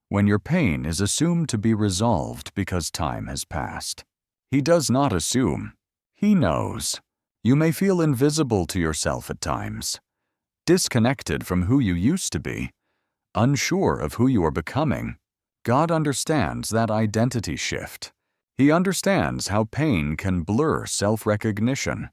when your pain is assumed to be resolved because time has passed. He does not assume. He knows. You may feel invisible to yourself at times, disconnected from who you used to be, unsure of who you are becoming. God understands that identity shift. He understands how pain can blur self-recognition,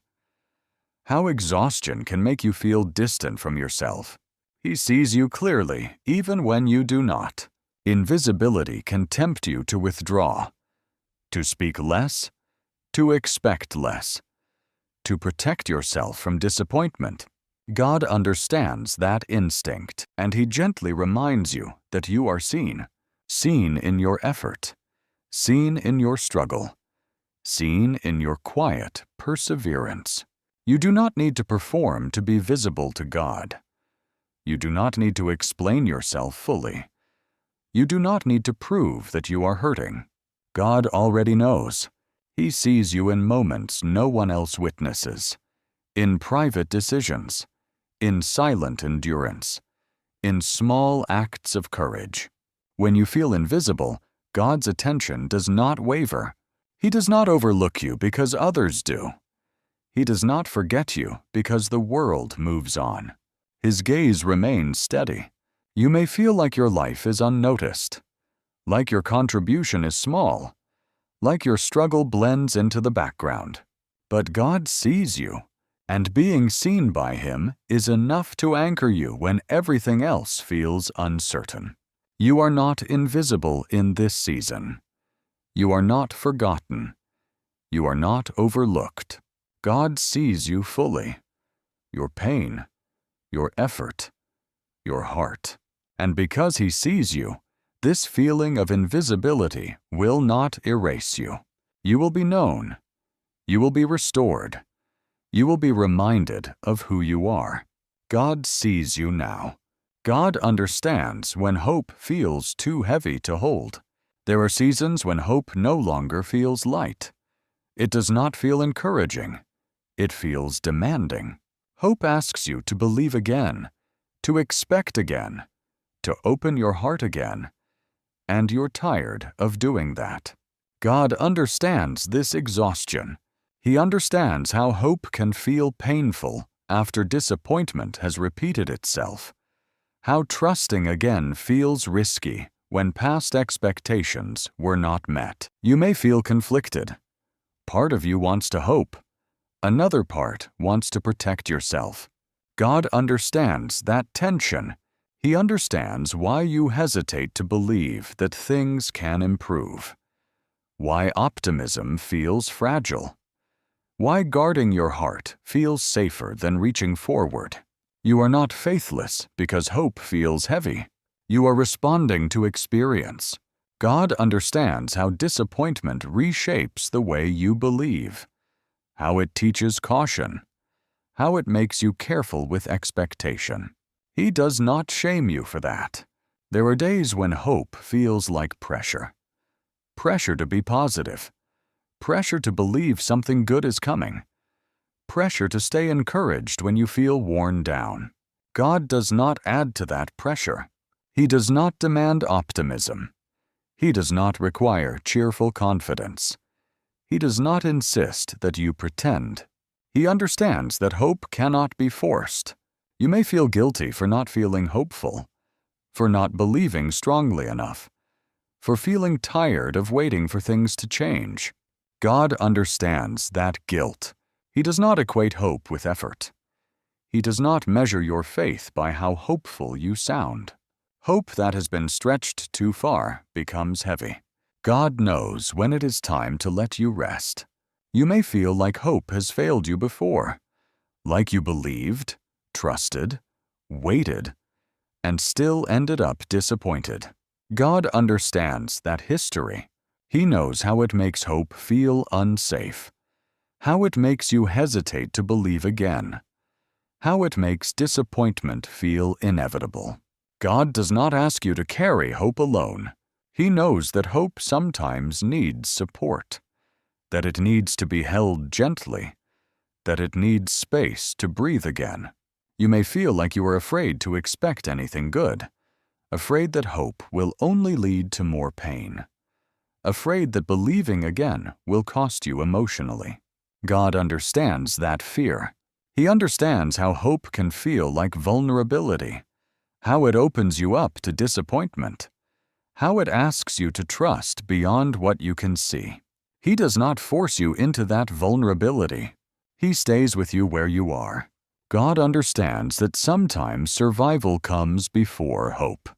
how exhaustion can make you feel distant from yourself. He sees you clearly, even when you do not. Invisibility can tempt you to withdraw, to speak less, to expect less, to protect yourself from disappointment. God understands that instinct, and He gently reminds you that you are seen. Seen in your effort, seen in your struggle, seen in your quiet perseverance. You do not need to perform to be visible to God. You do not need to explain yourself fully. You do not need to prove that you are hurting. God already knows. He sees you in moments no one else witnesses, in private decisions, in silent endurance, in small acts of courage. When you feel invisible, God's attention does not waver. He does not overlook you because others do. He does not forget you because the world moves on. His gaze remains steady. You may feel like your life is unnoticed, like your contribution is small, like your struggle blends into the background. But God sees you, and being seen by Him is enough to anchor you when everything else feels uncertain. You are not invisible in this season. You are not forgotten. You are not overlooked. God sees you fully, your pain, your effort, your heart. And because He sees you, this feeling of invisibility will not erase you. You will be known. You will be restored. You will be reminded of who you are. God sees you now. God understands when hope feels too heavy to hold. There are seasons when hope no longer feels light. It does not feel encouraging. It feels demanding. Hope asks you to believe again, to expect again, to open your heart again, and you're tired of doing that. God understands this exhaustion. He understands how hope can feel painful after disappointment has repeated itself, how trusting again feels risky when past expectations were not met. You may feel conflicted. Part of you wants to hope. Another part wants to protect yourself. God understands that tension. He understands why you hesitate to believe that things can improve, why optimism feels fragile, why guarding your heart feels safer than reaching forward. You are not faithless because hope feels heavy. You are responding to experience. God understands how disappointment reshapes the way you believe, how it teaches caution, how it makes you careful with expectation. He does not shame you for that. There are days when hope feels like pressure. Pressure to be positive. Pressure to believe something good is coming. Pressure to stay encouraged when you feel worn down. God does not add to that pressure. He does not demand optimism. He does not require cheerful confidence. He does not insist that you pretend. He understands that hope cannot be forced. You may feel guilty for not feeling hopeful, for not believing strongly enough, for feeling tired of waiting for things to change. God understands that guilt. He does not equate hope with effort. He does not measure your faith by how hopeful you sound. Hope that has been stretched too far becomes heavy. God knows when it is time to let you rest. You may feel like hope has failed you before, like you believed, trusted, waited, and still ended up disappointed. God understands that history. He knows how it makes hope feel unsafe, how it makes you hesitate to believe again, how it makes disappointment feel inevitable. God does not ask you to carry hope alone. He knows that hope sometimes needs support, that it needs to be held gently, that it needs space to breathe again. You may feel like you are afraid to expect anything good, afraid that hope will only lead to more pain, afraid that believing again will cost you emotionally. God understands that fear. He understands how hope can feel like vulnerability, how it opens you up to disappointment, how it asks you to trust beyond what you can see. He does not force you into that vulnerability. He stays with you where you are. God understands that sometimes survival comes before hope,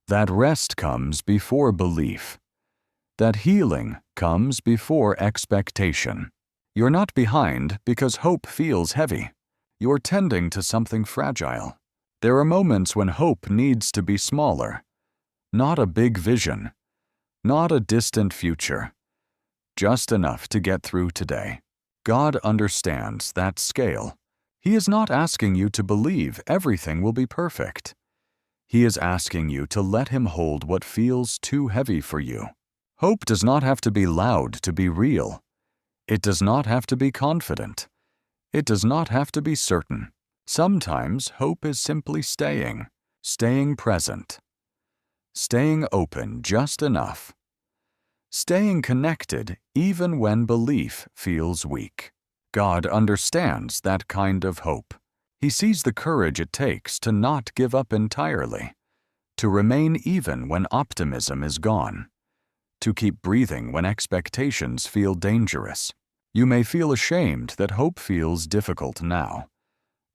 that rest comes before belief, that healing comes before expectation. You're not behind because hope feels heavy. You're tending to something fragile. There are moments when hope needs to be smaller, not a big vision, not a distant future, just enough to get through today. God understands that scale. He is not asking you to believe everything will be perfect. He is asking you to let Him hold what feels too heavy for you. Hope does not have to be loud to be real. It does not have to be confident. It does not have to be certain. Sometimes hope is simply staying present, staying open just enough, staying connected even when belief feels weak. God understands that kind of hope. He sees the courage it takes to not give up entirely, to remain even when optimism is gone, to keep breathing when expectations feel dangerous. You may feel ashamed that hope feels difficult now,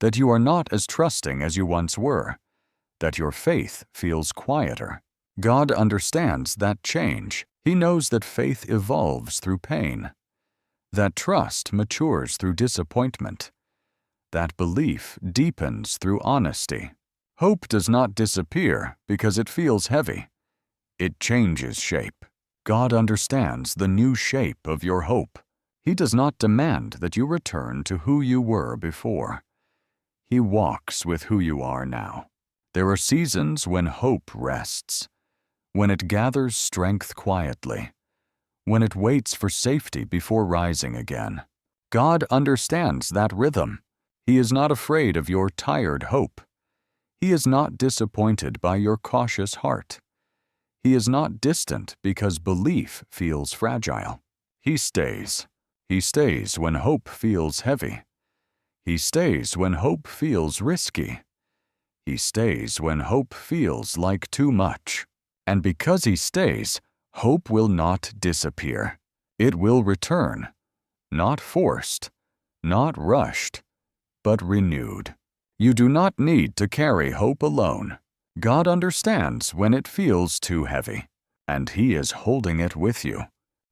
that you are not as trusting as you once were, that your faith feels quieter. God understands that change. He knows that faith evolves through pain, that trust matures through disappointment, that belief deepens through honesty. Hope does not disappear because it feels heavy. It changes shape. God understands the new shape of your hope. He does not demand that you return to who you were before. He walks with who you are now. There are seasons when hope rests, when it gathers strength quietly, when it waits for safety before rising again. God understands that rhythm. He is not afraid of your tired hope. He is not disappointed by your cautious heart. He is not distant because belief feels fragile. He stays. He stays when hope feels heavy. He stays when hope feels risky. He stays when hope feels like too much. And because he stays, hope will not disappear. It will return, not forced, not rushed, but renewed. You do not need to carry hope alone. God understands when it feels too heavy, and He is holding it with you.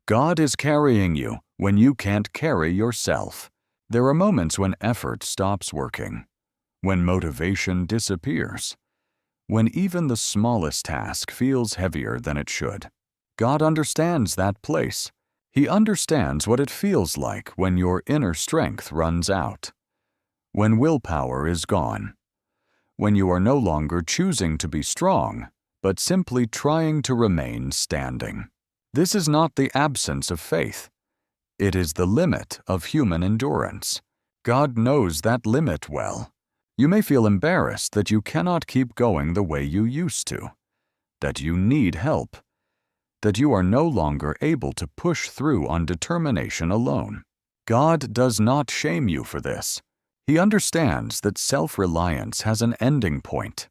God is carrying you when you can't carry yourself. There are moments when effort stops working, when motivation disappears, when even the smallest task feels heavier than it should. God understands that place. He understands what it feels like when your inner strength runs out, when willpower is gone, when you are no longer choosing to be strong, but simply trying to remain standing. This is not the absence of faith. It is the limit of human endurance. God knows that limit well. You may feel embarrassed that you cannot keep going the way you used to, that you need help, that you are no longer able to push through on determination alone. God does not shame you for this. He understands that self-reliance has an ending point,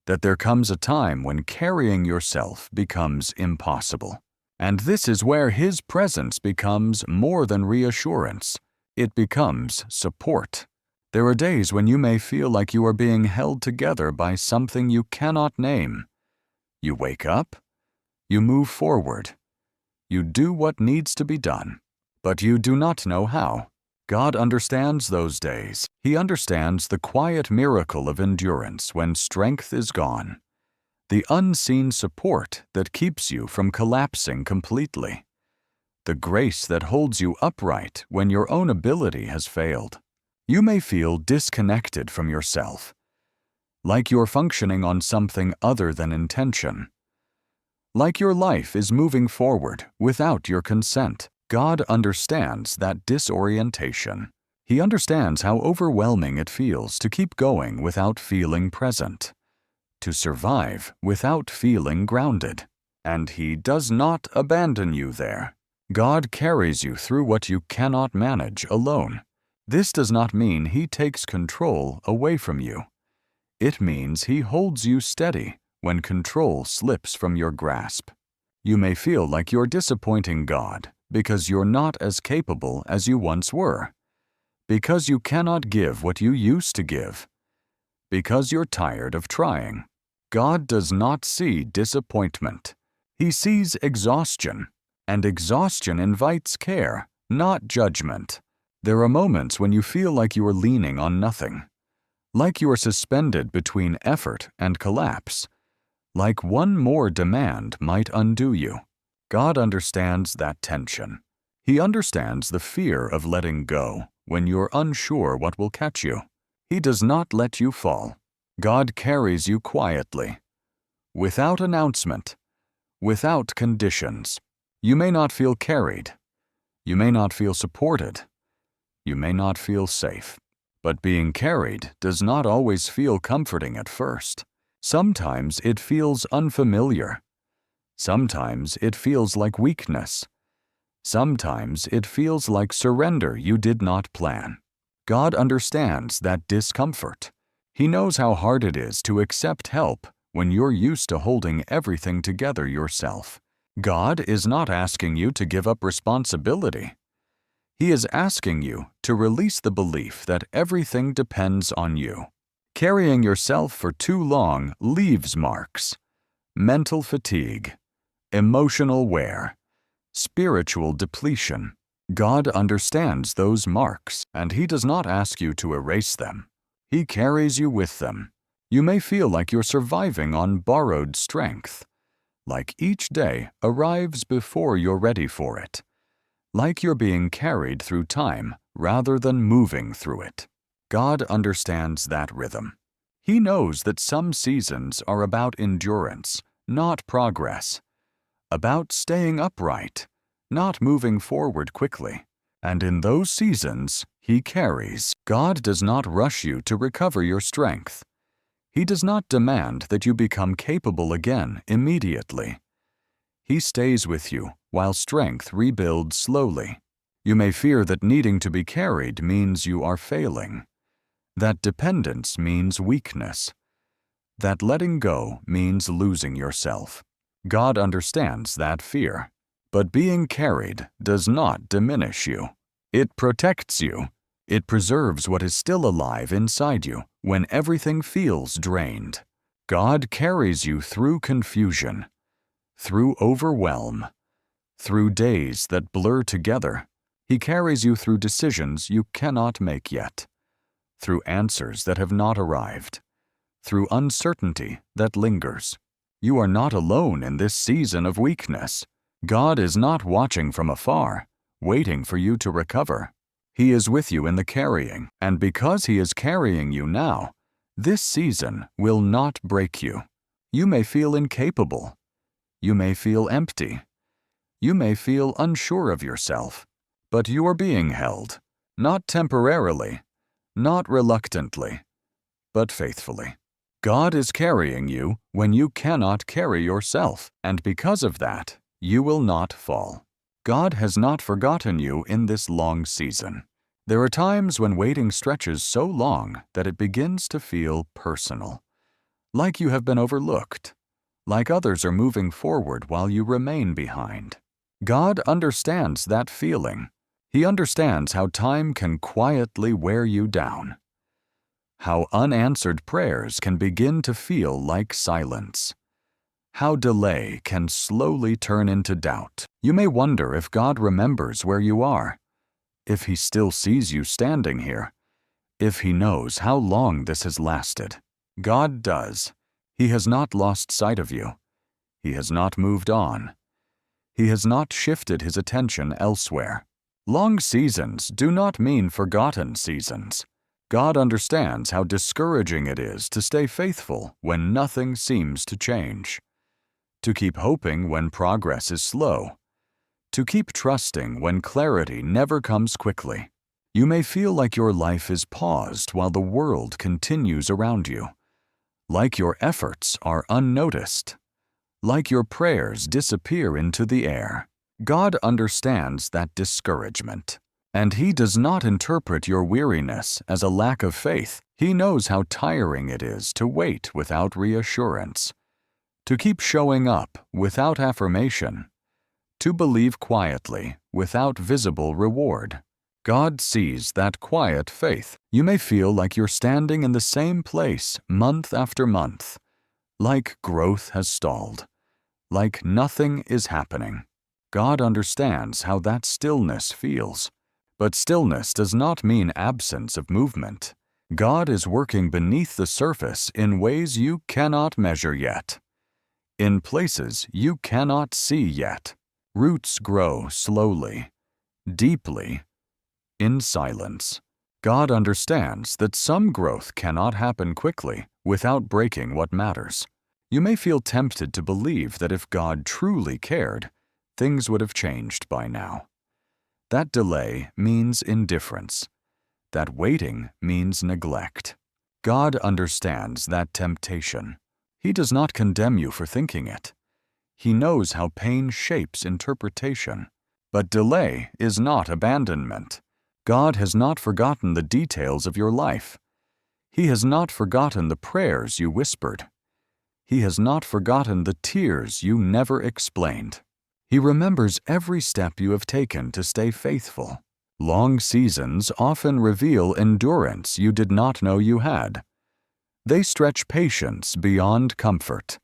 that there comes a time when carrying yourself becomes impossible. And this is where His presence becomes more than reassurance. It becomes support. There are days when you may feel like you are being held together by something you cannot name. You wake up, you move forward, you do what needs to be done, but you do not know how. God understands those days. He understands the quiet miracle of endurance when strength is gone, the unseen support that keeps you from collapsing completely, the grace that holds you upright when your own ability has failed. You may feel disconnected from yourself, like you're functioning on something other than intention, like your life is moving forward without your consent. God understands that disorientation. He understands how overwhelming it feels to keep going without feeling present, to survive without feeling grounded. And He does not abandon you there. God carries you through what you cannot manage alone. This does not mean He takes control away from you. It means He holds you steady when control slips from your grasp. You may feel like you're disappointing God because you're not as capable as you once were, because you cannot give what you used to give, because you're tired of trying. God does not see disappointment. He sees exhaustion, and exhaustion invites care, not judgment. There are moments when you feel like you are leaning on nothing, like you are suspended between effort and collapse, like one more demand might undo you. God understands that tension. He understands the fear of letting go when you're unsure what will catch you. He does not let you fall. God carries you quietly, without announcement, without conditions. You may not feel carried. You may not feel supported. You may not feel safe. But being carried does not always feel comforting at first. Sometimes it feels unfamiliar. Sometimes it feels like weakness. Sometimes it feels like surrender you did not plan. God understands that discomfort. He knows how hard it is to accept help when you're used to holding everything together yourself. God is not asking you to give up responsibility. He is asking you to release the belief that everything depends on you. Carrying yourself for too long leaves marks: mental fatigue, emotional wear, spiritual depletion. God understands those marks, and He does not ask you to erase them. He carries you with them. You may feel like you're surviving on borrowed strength, like each day arrives before you're ready for it, like you're being carried through time rather than moving through it. God understands that rhythm. He knows that some seasons are about endurance, not progress, about staying upright, not moving forward quickly. And in those seasons, He carries. God does not rush you to recover your strength. He does not demand that you become capable again immediately. He stays with you while strength rebuilds slowly. You may fear that needing to be carried means you are failing, that dependence means weakness, that letting go means losing yourself. God understands that fear, but being carried does not diminish you. It protects you. It preserves what is still alive inside you when everything feels drained. God carries you through confusion, through overwhelm, through days that blur together. He carries you through decisions you cannot make yet, through answers that have not arrived, through uncertainty that lingers. You are not alone in this season of weakness. God is not watching from afar, waiting for you to recover. He is with you in the carrying, and because He is carrying you now, this season will not break you. You may feel incapable. You may feel empty. You may feel unsure of yourself. But you are being held, not temporarily, not reluctantly, but faithfully. God is carrying you when you cannot carry yourself, and because of that, you will not fall. God has not forgotten you in this long season. There are times when waiting stretches so long that it begins to feel personal, like you have been overlooked, like others are moving forward while you remain behind. God understands that feeling. He understands how time can quietly wear you down, how unanswered prayers can begin to feel like silence, how delay can slowly turn into doubt. You may wonder if God remembers where you are, if He still sees you standing here, if He knows how long this has lasted. God does. He has not lost sight of you. He has not moved on. He has not shifted His attention elsewhere. Long seasons do not mean forgotten seasons. God understands how discouraging it is to stay faithful when nothing seems to change, to keep hoping when progress is slow, to keep trusting when clarity never comes quickly. You may feel like your life is paused while the world continues around you, like your efforts are unnoticed, like your prayers disappear into the air. God understands that discouragement, and He does not interpret your weariness as a lack of faith. He knows how tiring it is to wait without reassurance, to keep showing up without affirmation, to believe quietly without visible reward. God sees that quiet faith. You may feel like you're standing in the same place month after month, like growth has stalled, like nothing is happening. God understands how that stillness feels. But stillness does not mean absence of movement. God is working beneath the surface in ways you cannot measure yet, in places you cannot see yet. Roots grow slowly, deeply, in silence. God understands that some growth cannot happen quickly without breaking what matters. You may feel tempted to believe that if God truly cared, things would have changed by now. That delay means indifference. That waiting means neglect. God understands that temptation. He does not condemn you for thinking it. He knows how pain shapes interpretation. But delay is not abandonment. God has not forgotten the details of your life. He has not forgotten the prayers you whispered. He has not forgotten the tears you never explained. He remembers every step you have taken to stay faithful. Long seasons often reveal endurance you did not know you had. They stretch patience beyond comfort.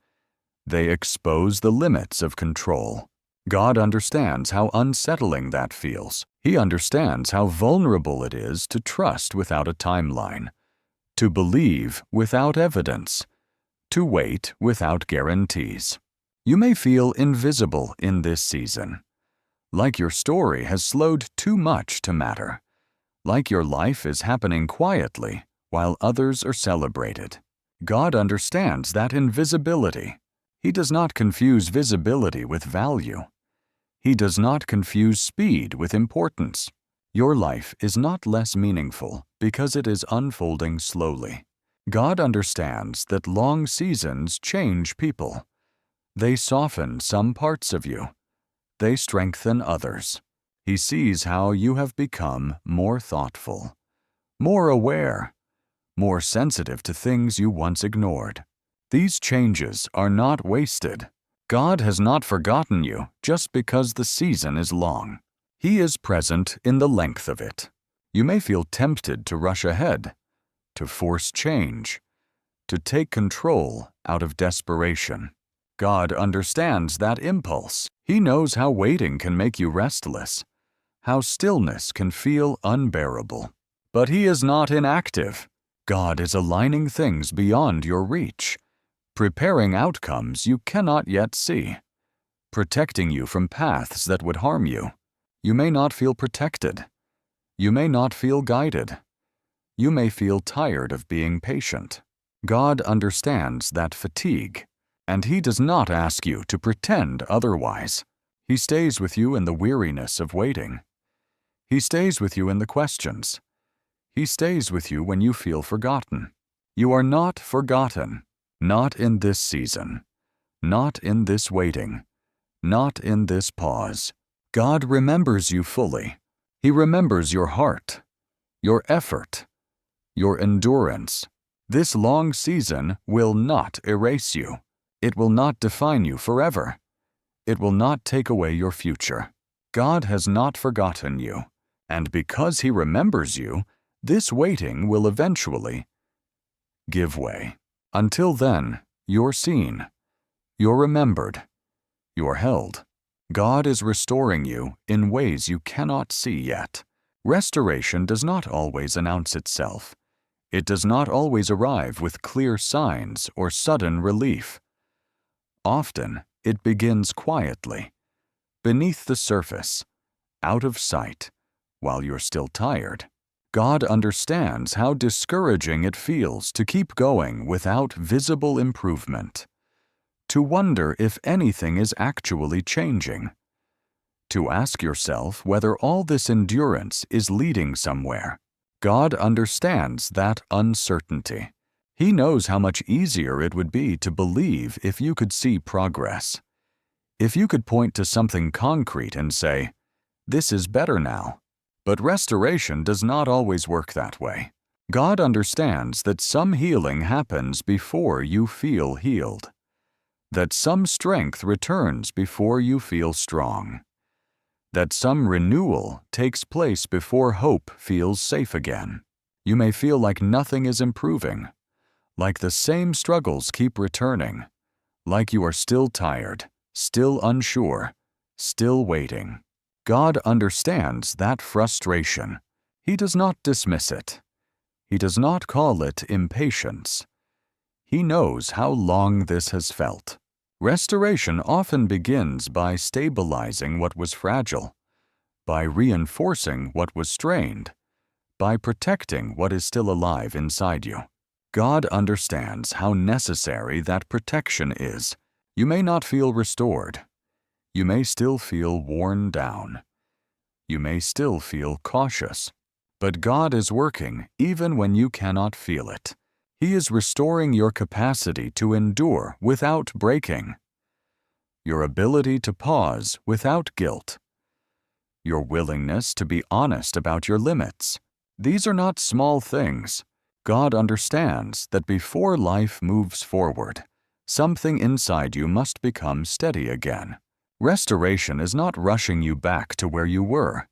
They expose the limits of control. God understands how unsettling that feels. He understands how vulnerable it is to trust without a timeline, to believe without evidence, to wait without guarantees. You may feel invisible in this season, like your story has slowed too much to matter, like your life is happening quietly while others are celebrated. God understands that invisibility. He does not confuse visibility with value. He does not confuse speed with importance. Your life is not less meaningful because it is unfolding slowly. God understands that long seasons change people. They soften some parts of you. They strengthen others. He sees how you have become more thoughtful, more aware, more sensitive to things you once ignored. These changes are not wasted. God has not forgotten you just because the season is long. He is present in the length of it. You may feel tempted to rush ahead, to force change, to take control out of desperation. God understands that impulse. He knows how waiting can make you restless, how stillness can feel unbearable. But He is not inactive. God is aligning things beyond your reach, preparing outcomes you cannot yet see, protecting you from paths that would harm you. You may not feel protected. You may not feel guided. You may feel tired of being patient. God understands that fatigue, and He does not ask you to pretend otherwise. He stays with you in the weariness of waiting. He stays with you in the questions. He stays with you when you feel forgotten. You are not forgotten, not in this season, not in this waiting, not in this pause. God remembers you fully. He remembers your heart, your effort, your endurance. This long season will not erase you. It will not define you forever. It will not take away your future. God has not forgotten you, and because He remembers you, this waiting will eventually give way. Until then, you're seen, you're remembered, you're held. God is restoring you in ways you cannot see yet. Restoration does not always announce itself. It does not always arrive with clear signs or sudden relief. Often, it begins quietly, beneath the surface, out of sight, while you're still tired. God understands how discouraging it feels to keep going without visible improvement, to wonder if anything is actually changing, to ask yourself whether all this endurance is leading somewhere. God understands that uncertainty. He knows how much easier it would be to believe if you could see progress. If you could point to something concrete and say, "This is better now." But restoration does not always work that way. God understands that some healing happens before you feel healed, that some strength returns before you feel strong, that some renewal takes place before hope feels safe again. You may feel like nothing is improving, like the same struggles keep returning, like you are still tired, still unsure, still waiting. God understands that frustration. He does not dismiss it. He does not call it impatience. He knows how long this has felt. Restoration often begins by stabilizing what was fragile, by reinforcing what was strained, by protecting what is still alive inside you. God understands how necessary that protection is. You may not feel restored. You may still feel worn down. You may still feel cautious. But God is working even when you cannot feel it. He is restoring your capacity to endure without breaking, your ability to pause without guilt, your willingness to be honest about your limits. These are not small things. God understands that before life moves forward, something inside you must become steady again. Restoration is not rushing you back to where you were.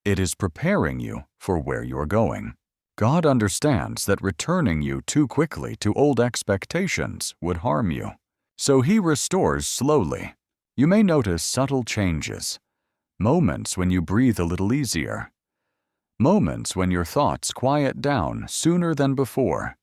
It is preparing you for where you're going. God understands that returning you too quickly to old expectations would harm you. So He restores slowly. You may notice subtle changes, moments when you breathe a little easier, moments when your thoughts quiet down sooner than before,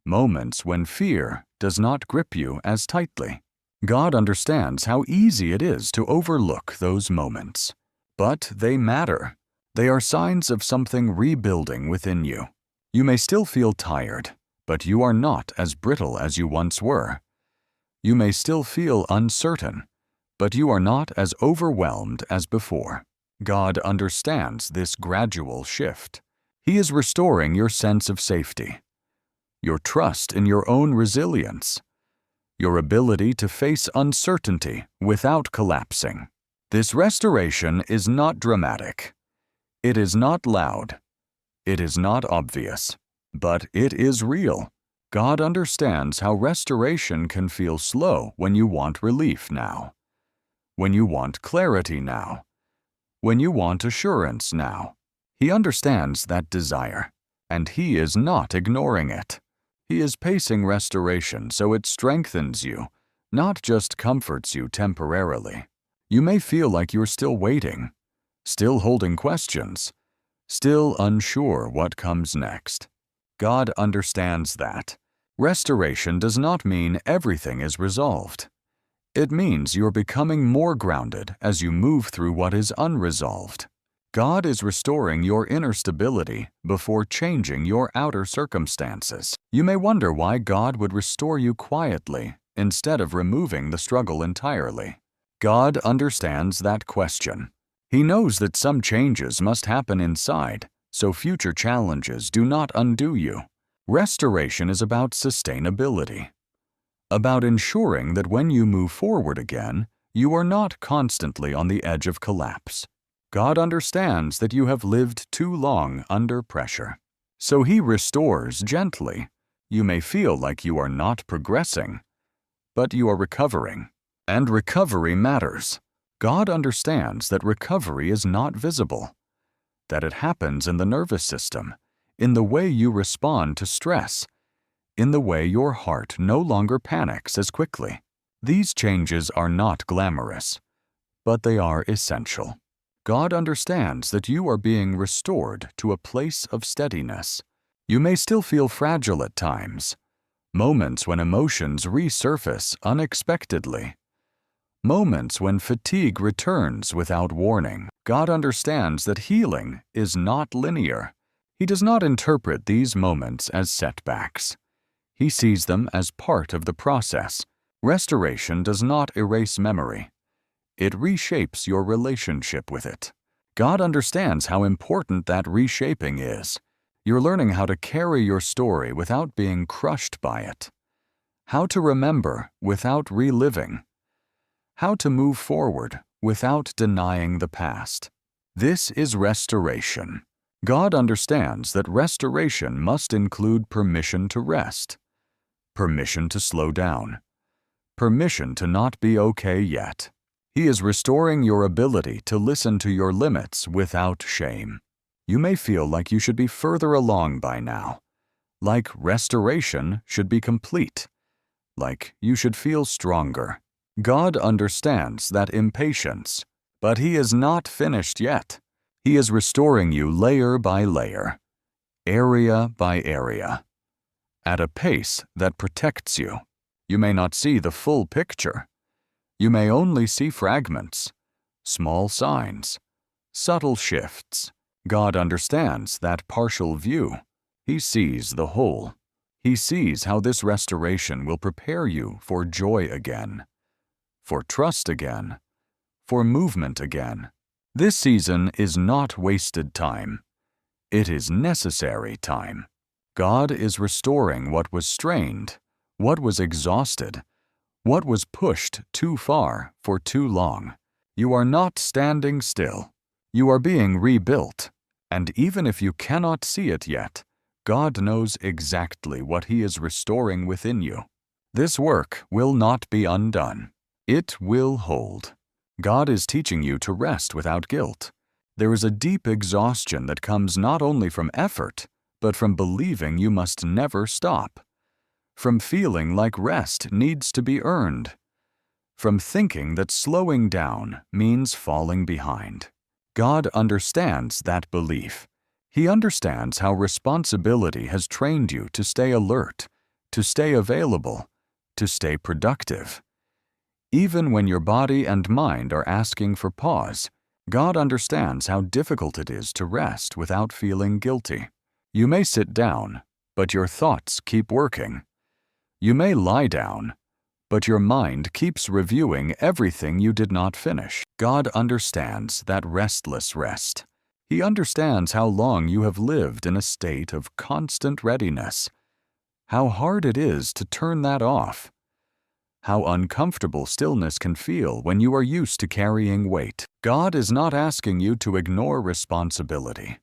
moments when fear does not grip you as tightly. God understands how easy it is to overlook those moments. But they matter. They are signs of something rebuilding within you. You may still feel tired, but you are not as brittle as you once were. You may still feel uncertain, but you are not as overwhelmed as before. God understands this gradual shift. He is restoring your sense of safety, your trust in your own resilience, your ability to face uncertainty without collapsing. This restoration is not dramatic. It is not loud. It is not obvious. But it is real. God understands how restoration can feel slow when you want relief now, when you want clarity now, when you want assurance now. He understands that desire, and He is not ignoring it. He is pacing restoration so it strengthens you, not just comforts you temporarily. You may feel like you're still waiting, still holding questions, still unsure what comes next. God understands that. Restoration does not mean everything is resolved. It means you're becoming more grounded as you move through what is unresolved. God is restoring your inner stability before changing your outer circumstances. You may wonder why God would restore you quietly instead of removing the struggle entirely. God understands that question. He knows that some changes must happen inside, so future challenges do not undo you. Restoration is about sustainability, about ensuring that when you move forward again, you are not constantly on the edge of collapse. God understands that you have lived too long under pressure, so He restores gently. You may feel like you are not progressing, but you are recovering, and recovery matters. God understands that recovery is not visible, that it happens in the nervous system, in the way you respond to stress, in the way your heart no longer panics as quickly. These changes are not glamorous, but they are essential. God understands that you are being restored to a place of steadiness. You may still feel fragile at times, moments when emotions resurface unexpectedly, moments when fatigue returns without warning. God understands that healing is not linear. He does not interpret these moments as setbacks. He sees them as part of the process. Restoration does not erase memory. It reshapes your relationship with it. God understands how important that reshaping is. You're learning how to carry your story without being crushed by it, how to remember without reliving, how to move forward without denying the past. This is restoration. God understands that restoration must include permission to rest, permission to slow down, permission to not be okay yet. He is restoring your ability to listen to your limits without shame. You may feel like you should be further along by now, like restoration should be complete, like you should feel stronger. God understands that impatience, but He is not finished yet. He is restoring you layer by layer, area by area, at a pace that protects you. You may not see the full picture. You may only see fragments, small signs, subtle shifts. God understands that partial view. He sees the whole. He sees how this restoration will prepare you for joy again, for trust again, for movement again. This season is not wasted time. It is necessary time. God is restoring what was strained, what was exhausted, what was pushed too far for too long. You are not standing still. You are being rebuilt. And even if you cannot see it yet, God knows exactly what He is restoring within you. This work will not be undone. It will hold. God is teaching you to rest without guilt. There is a deep exhaustion that comes not only from effort, but from believing you must never stop, from feeling like rest needs to be earned, from thinking that slowing down means falling behind. God understands that belief. He understands how responsibility has trained you to stay alert, to stay available, to stay productive. Even when your body and mind are asking for pause, God understands how difficult it is to rest without feeling guilty. You may sit down, but your thoughts keep working. You may lie down, but your mind keeps reviewing everything you did not finish. God understands that restless rest. He understands how long you have lived in a state of constant readiness, how hard it is to turn that off. how uncomfortable stillness can feel when you are used to carrying weight. God is not asking you to ignore responsibility.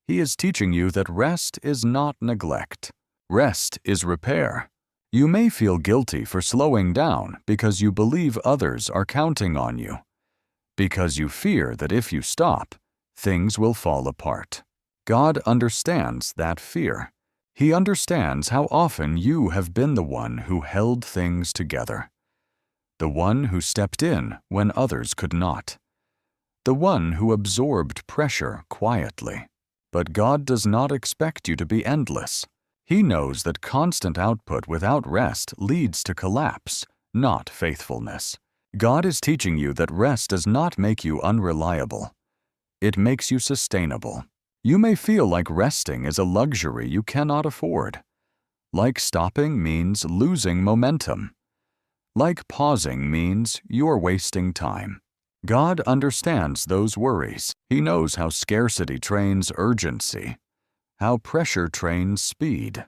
He is teaching you that rest is not neglect. Rest is repair. You may feel guilty for slowing down because you believe others are counting on you, because you fear that if you stop, things will fall apart. God understands that fear. He understands how often you have been the one who held things together, the one who stepped in when others could not, the one who absorbed pressure quietly. But God does not expect you to be endless. He knows that constant output without rest leads to collapse, not faithfulness. God is teaching you that rest does not make you unreliable. It makes you sustainable. You may feel like resting is a luxury you cannot afford. Like stopping means losing momentum. Like pausing means you're wasting time. God understands those worries. He knows how scarcity trains urgency, how pressure trains speed,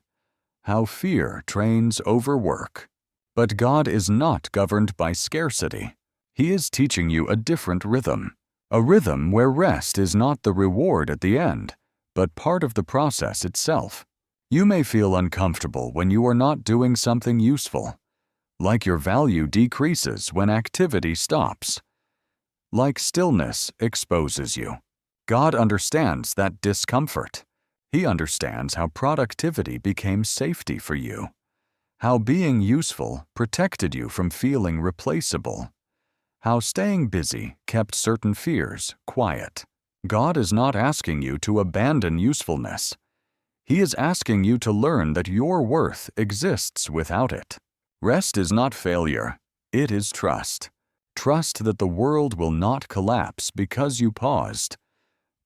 how fear trains overwork. But God is not governed by scarcity. He is teaching you a different rhythm, a rhythm where rest is not the reward at the end, but part of the process itself. You may feel uncomfortable when you are not doing something useful, like your value decreases when activity stops, like stillness exposes you. God understands that discomfort. He understands how productivity became safety for you, how being useful protected you from feeling replaceable, how staying busy kept certain fears quiet. God is not asking you to abandon usefulness. He is asking you to learn that your worth exists without it. Rest is not failure. It is trust. Trust that the world will not collapse because you paused.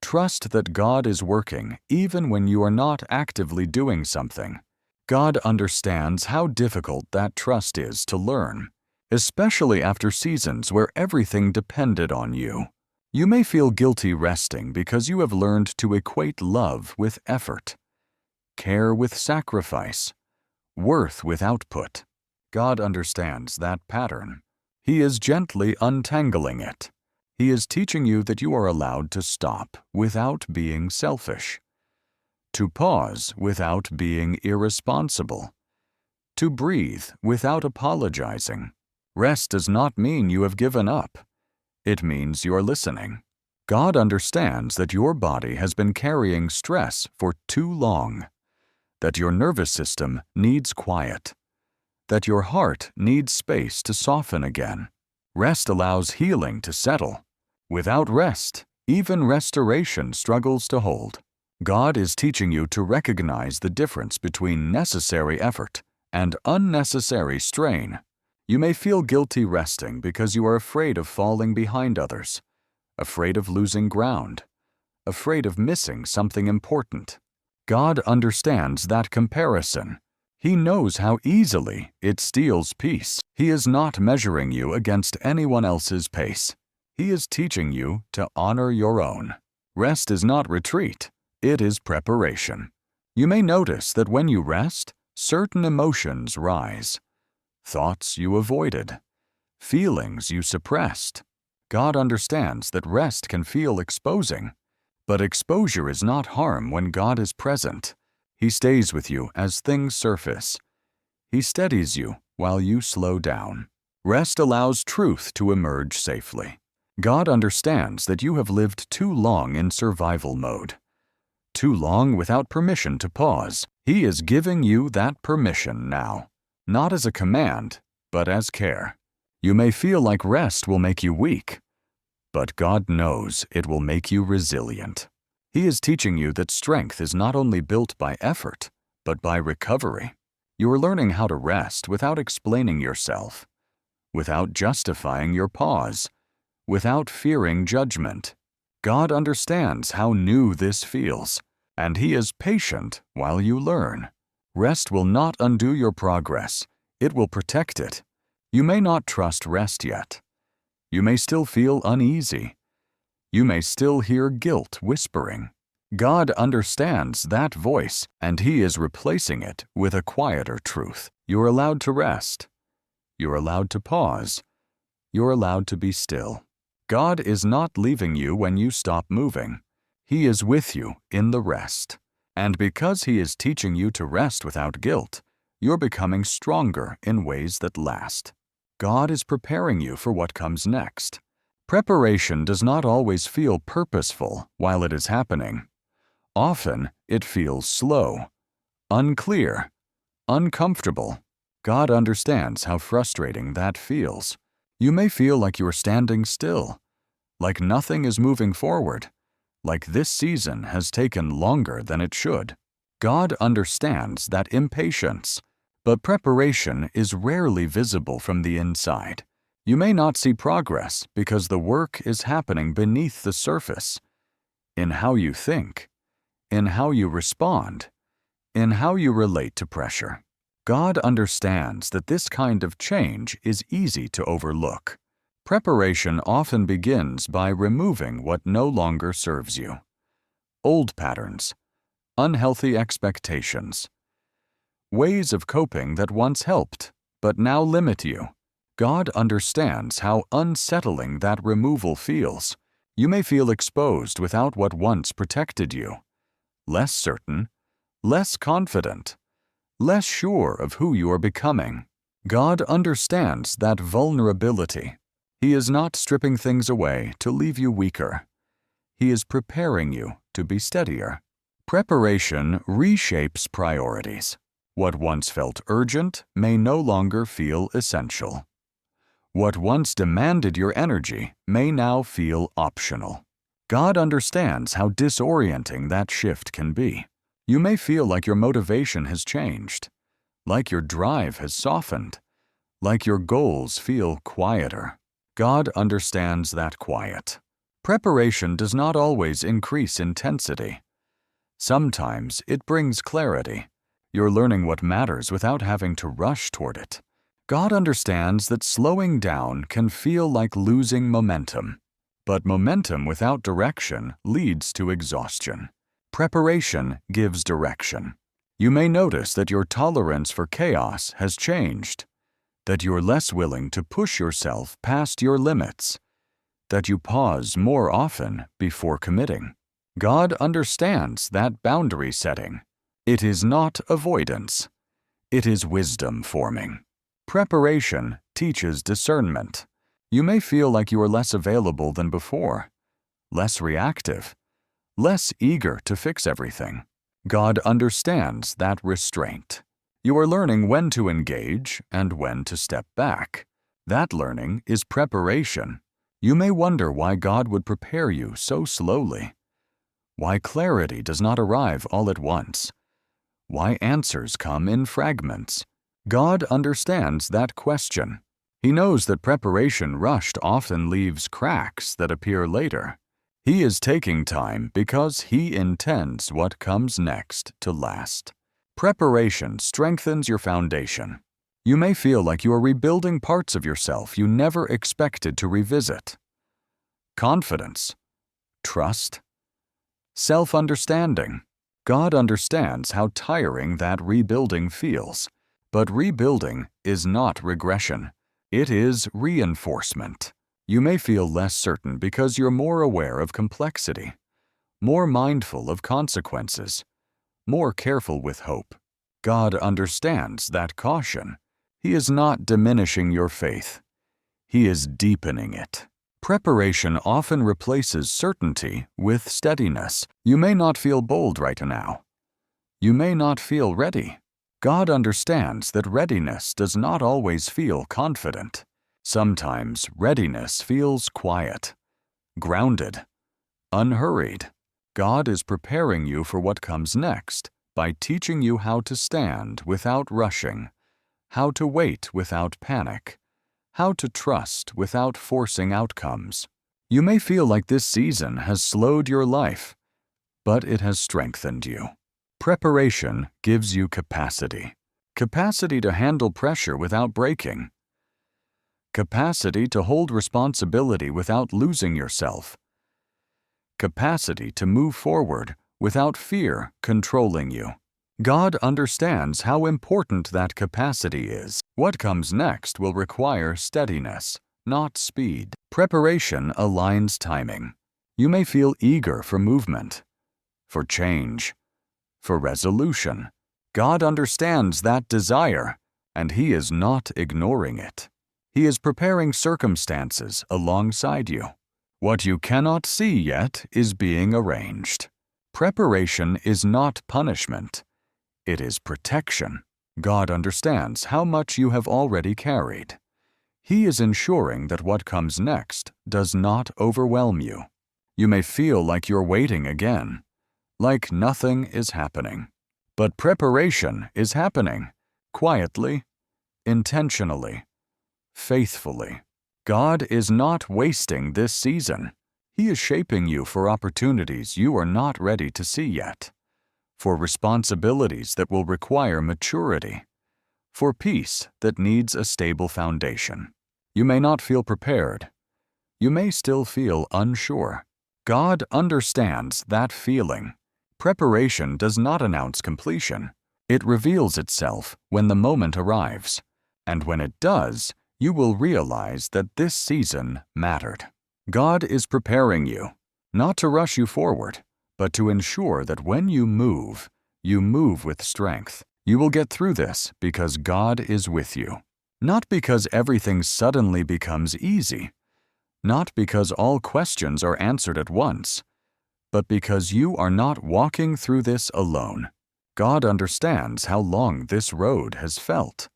Trust that God is working even when you are not actively doing something. God understands how difficult that trust is to learn, especially after seasons where everything depended on you. You may feel guilty resting because you have learned to equate love with effort, care with sacrifice, worth with output. God understands that pattern. He is gently untangling it. He is teaching you that you are allowed to stop without being selfish, to pause without being irresponsible, to breathe without apologizing. Rest does not mean you have given up. It means you're listening. God understands that your body has been carrying stress for too long, that your nervous system needs quiet, that your heart needs space to soften again. Rest allows healing to settle. Without rest, even restoration struggles to hold. God is teaching you to recognize the difference between necessary effort and unnecessary strain. You may feel guilty resting because you are afraid of falling behind others, afraid of losing ground, afraid of missing something important. God understands that comparison. He knows how easily it steals peace. He is not measuring you against anyone else's pace. He is teaching you to honor your own. Rest is not retreat. It is preparation. You may notice that when you rest, certain emotions rise. Thoughts you avoided, feelings you suppressed. God understands that rest can feel exposing, but exposure is not harm when God is present. He stays with you as things surface. He steadies you while you slow down. Rest allows truth to emerge safely. God understands that you have lived too long in survival mode, too long without permission to pause. He is giving you that permission now. Not as a command, but as care. You may feel like rest will make you weak, but God knows it will make you resilient. He is teaching you that strength is not only built by effort, but by recovery. You are learning how to rest without explaining yourself, without justifying your pause, without fearing judgment. God understands how new this feels, and He is patient while you learn. Rest will not undo your progress. It will protect it. You may not trust rest yet. You may still feel uneasy. You may still hear guilt whispering. God understands that voice, and He is replacing it with a quieter truth. You are allowed to rest. You're allowed to pause. You're allowed to be still. God is not leaving you when you stop moving. He is with you in the rest. And because He is teaching you to rest without guilt, you're becoming stronger in ways that last. God is preparing you for what comes next. Preparation does not always feel purposeful while it is happening. Often, it feels slow, unclear, uncomfortable. God understands how frustrating that feels. You may feel like you are standing still, like nothing is moving forward, like this season has taken longer than it should. God understands that impatience, but preparation is rarely visible from the inside. You may not see progress because the work is happening beneath the surface, in how you think, in how you respond, in how you relate to pressure. God understands that this kind of change is easy to overlook. Preparation often begins by removing what no longer serves you. Old patterns, unhealthy expectations, ways of coping that once helped but now limit you. God understands how unsettling that removal feels. You may feel exposed without what once protected you, less certain, less confident, less sure of who you are becoming. God understands that vulnerability. He is not stripping things away to leave you weaker. He is preparing you to be steadier. Preparation reshapes priorities. What once felt urgent may no longer feel essential. What once demanded your energy may now feel optional. God understands how disorienting that shift can be. You may feel like your motivation has changed, like your drive has softened, like your goals feel quieter. God understands that quiet. Preparation does not always increase intensity. Sometimes it brings clarity. You're learning what matters without having to rush toward it. God understands that slowing down can feel like losing momentum, but momentum without direction leads to exhaustion. Preparation gives direction. You may notice that your tolerance for chaos has changed, that you're less willing to push yourself past your limits, that you pause more often before committing. God understands that boundary setting. It is not avoidance. It is wisdom forming. Preparation teaches discernment. You may feel like you are less available than before, less reactive, less eager to fix everything. God understands that restraint. You are learning when to engage and when to step back. That learning is preparation. You may wonder why God would prepare you so slowly, why clarity does not arrive all at once, why answers come in fragments. God understands that question. He knows that preparation rushed often leaves cracks that appear later. He is taking time because He intends what comes next to last. Preparation strengthens your foundation. You may feel like you are rebuilding parts of yourself you never expected to revisit. Confidence, trust, self-understanding. God understands how tiring that rebuilding feels. But rebuilding is not regression. It is reinforcement. You may feel less certain because you're more aware of complexity, more mindful of consequences, more careful with hope. God understands that caution. He is not diminishing your faith. He is deepening it. Preparation often replaces certainty with steadiness. You may not feel bold right now. You may not feel ready. God understands that readiness does not always feel confident. Sometimes readiness feels quiet, grounded, unhurried. God is preparing you for what comes next by teaching you how to stand without rushing, how to wait without panic, how to trust without forcing outcomes. You may feel like this season has slowed your life, but it has strengthened you. Preparation gives you capacity. Capacity to handle pressure without breaking. Capacity to hold responsibility without losing yourself. Capacity to move forward without fear controlling you. God understands how important that capacity is. What comes next will require steadiness, not speed. Preparation aligns timing. You may feel eager for movement, for change, for resolution. God understands that desire, and He is not ignoring it. He is preparing circumstances alongside you. What you cannot see yet is being arranged. Preparation is not punishment. It is protection. God understands how much you have already carried. He is ensuring that what comes next does not overwhelm you. You may feel like you're waiting again, like nothing is happening. But preparation is happening, quietly, intentionally, faithfully. God is not wasting this season. He is shaping you for opportunities you are not ready to see yet, for responsibilities that will require maturity, for peace that needs a stable foundation. You may not feel prepared. You may still feel unsure. God understands that feeling. Preparation does not announce completion. It reveals itself when the moment arrives. And when it does, you will realize that this season mattered. God is preparing you, not to rush you forward, but to ensure that when you move with strength. You will get through this because God is with you. Not because everything suddenly becomes easy. Not because all questions are answered at once, but because you are not walking through this alone. God understands how long this road has felt.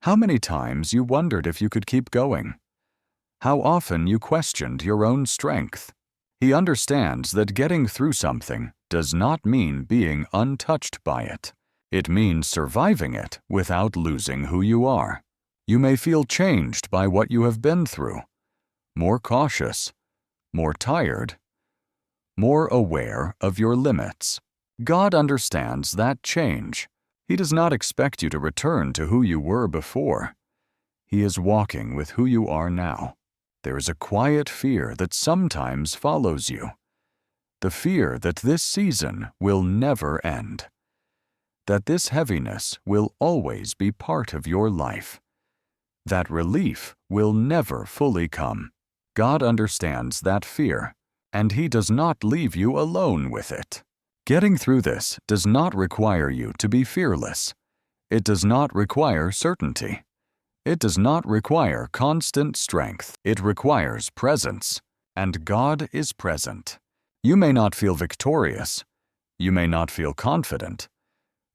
How many times you wondered if you could keep going. How often you questioned your own strength. He understands that getting through something does not mean being untouched by it. It means surviving it without losing who you are. You may feel changed by what you have been through. More cautious, more tired, more aware of your limits. God understands that change. He does not expect you to return to who you were before. He is walking with who you are now. There is a quiet fear that sometimes follows you. The fear that this season will never end. That this heaviness will always be part of your life. That relief will never fully come. God understands that fear, and He does not leave you alone with it. Getting through this does not require you to be fearless. It does not require certainty. It does not require constant strength. It requires presence, and God is present. You may not feel victorious. You may not feel confident.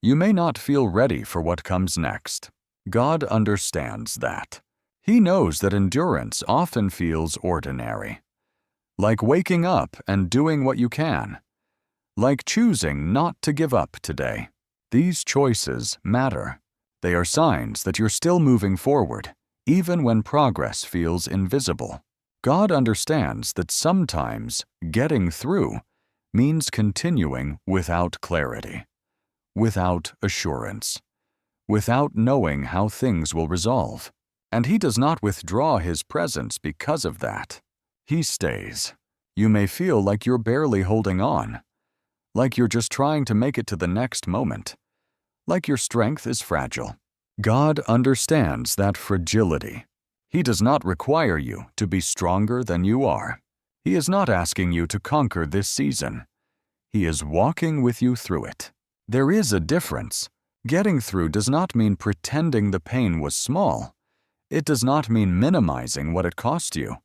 You may not feel ready for what comes next. God understands that. He knows that endurance often feels ordinary. Like waking up and doing what you can. Like choosing not to give up today. These choices matter. They are signs that you're still moving forward, even when progress feels invisible. God understands that sometimes getting through means continuing without clarity, without assurance, without knowing how things will resolve. And He does not withdraw His presence because of that. He stays. You may feel like you're barely holding on, like you're just trying to make it to the next moment, like your strength is fragile. God understands that fragility. He does not require you to be stronger than you are. He is not asking you to conquer this season. He is walking with you through it. There is a difference. Getting through does not mean pretending the pain was small. It does not mean minimizing what it cost you.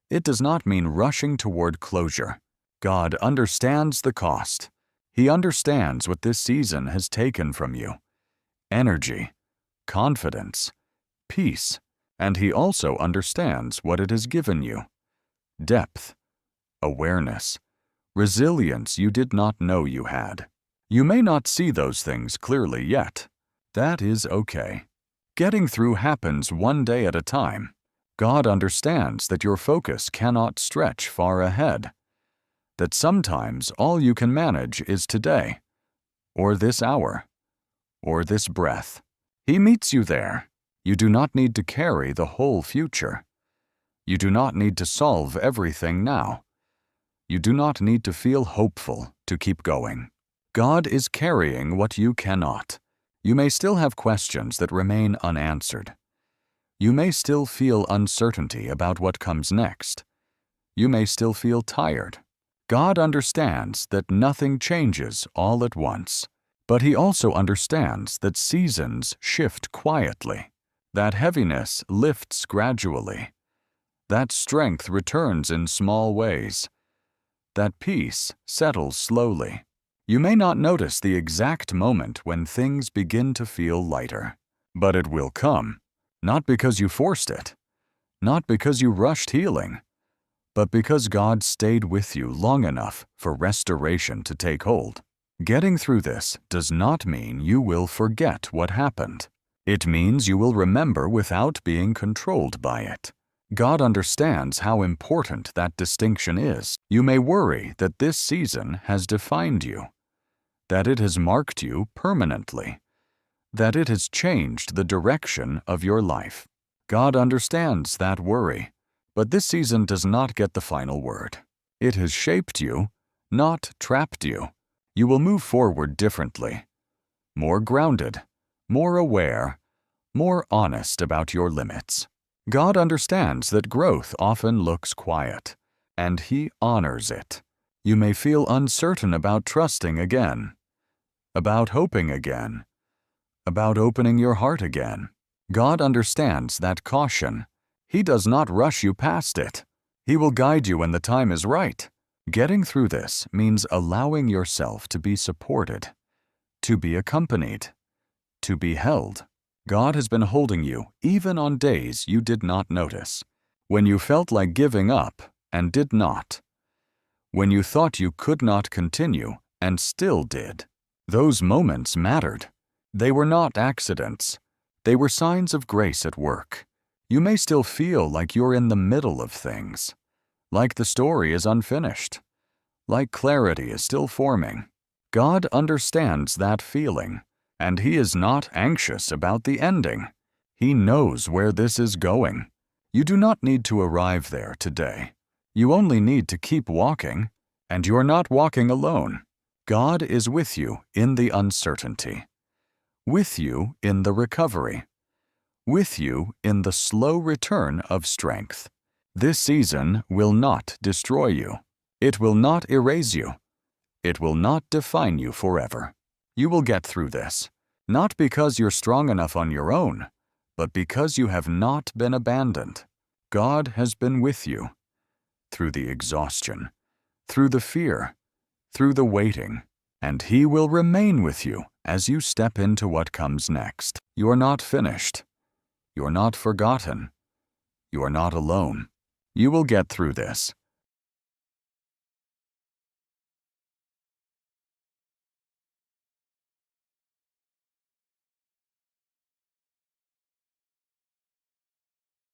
It does not mean rushing toward closure. God understands the cost. He understands what this season has taken from you. Energy, confidence, peace, and He also understands what it has given you. Depth, awareness, resilience you did not know you had. You may not see those things clearly yet. That is okay. Getting through happens one day at a time. God understands that your focus cannot stretch far ahead. That sometimes all you can manage is today, or this hour, or this breath. He meets you there. You do not need to carry the whole future. You do not need to solve everything now. You do not need to feel hopeful to keep going. God is carrying what you cannot. You may still have questions that remain unanswered. You may still feel uncertainty about what comes next. You may still feel tired. God understands that nothing changes all at once, but He also understands that seasons shift quietly, that heaviness lifts gradually, that strength returns in small ways, that peace settles slowly. You may not notice the exact moment when things begin to feel lighter, but it will come, not because you forced it, not because you rushed healing, but because God stayed with you long enough for restoration to take hold. Getting through this does not mean you will forget what happened. It means you will remember without being controlled by it. God understands how important that distinction is. You may worry that this season has defined you, that it has marked you permanently, that it has changed the direction of your life. God understands that worry, but this season does not get the final word. It has shaped you, not trapped you. You will move forward differently, more grounded, more aware, more honest about your limits. God understands that growth often looks quiet, and He honors it. You may feel uncertain about trusting again, about hoping again, about opening your heart again. God understands that caution. He does not rush you past it. He will guide you when the time is right. Getting through this means allowing yourself to be supported, to be accompanied, to be held. God has been holding you even on days you did not notice, when you felt like giving up and did not, when you thought you could not continue and still did. Those moments mattered. They were not accidents. They were signs of grace at work. You may still feel like you're in the middle of things, like the story is unfinished, like clarity is still forming. God understands that feeling, and He is not anxious about the ending. He knows where this is going. You do not need to arrive there today. You only need to keep walking, and you're not walking alone. God is with you in the uncertainty, with you in the recovery, with you in the slow return of strength. This season will not destroy you. It will not erase you. It will not define you forever. You will get through this, not because you're strong enough on your own, but because you have not been abandoned. God has been with you through the exhaustion, through the fear, through the waiting, and He will remain with you as you step into what comes next. You are not finished. You are not forgotten. You are not alone. You will get through this.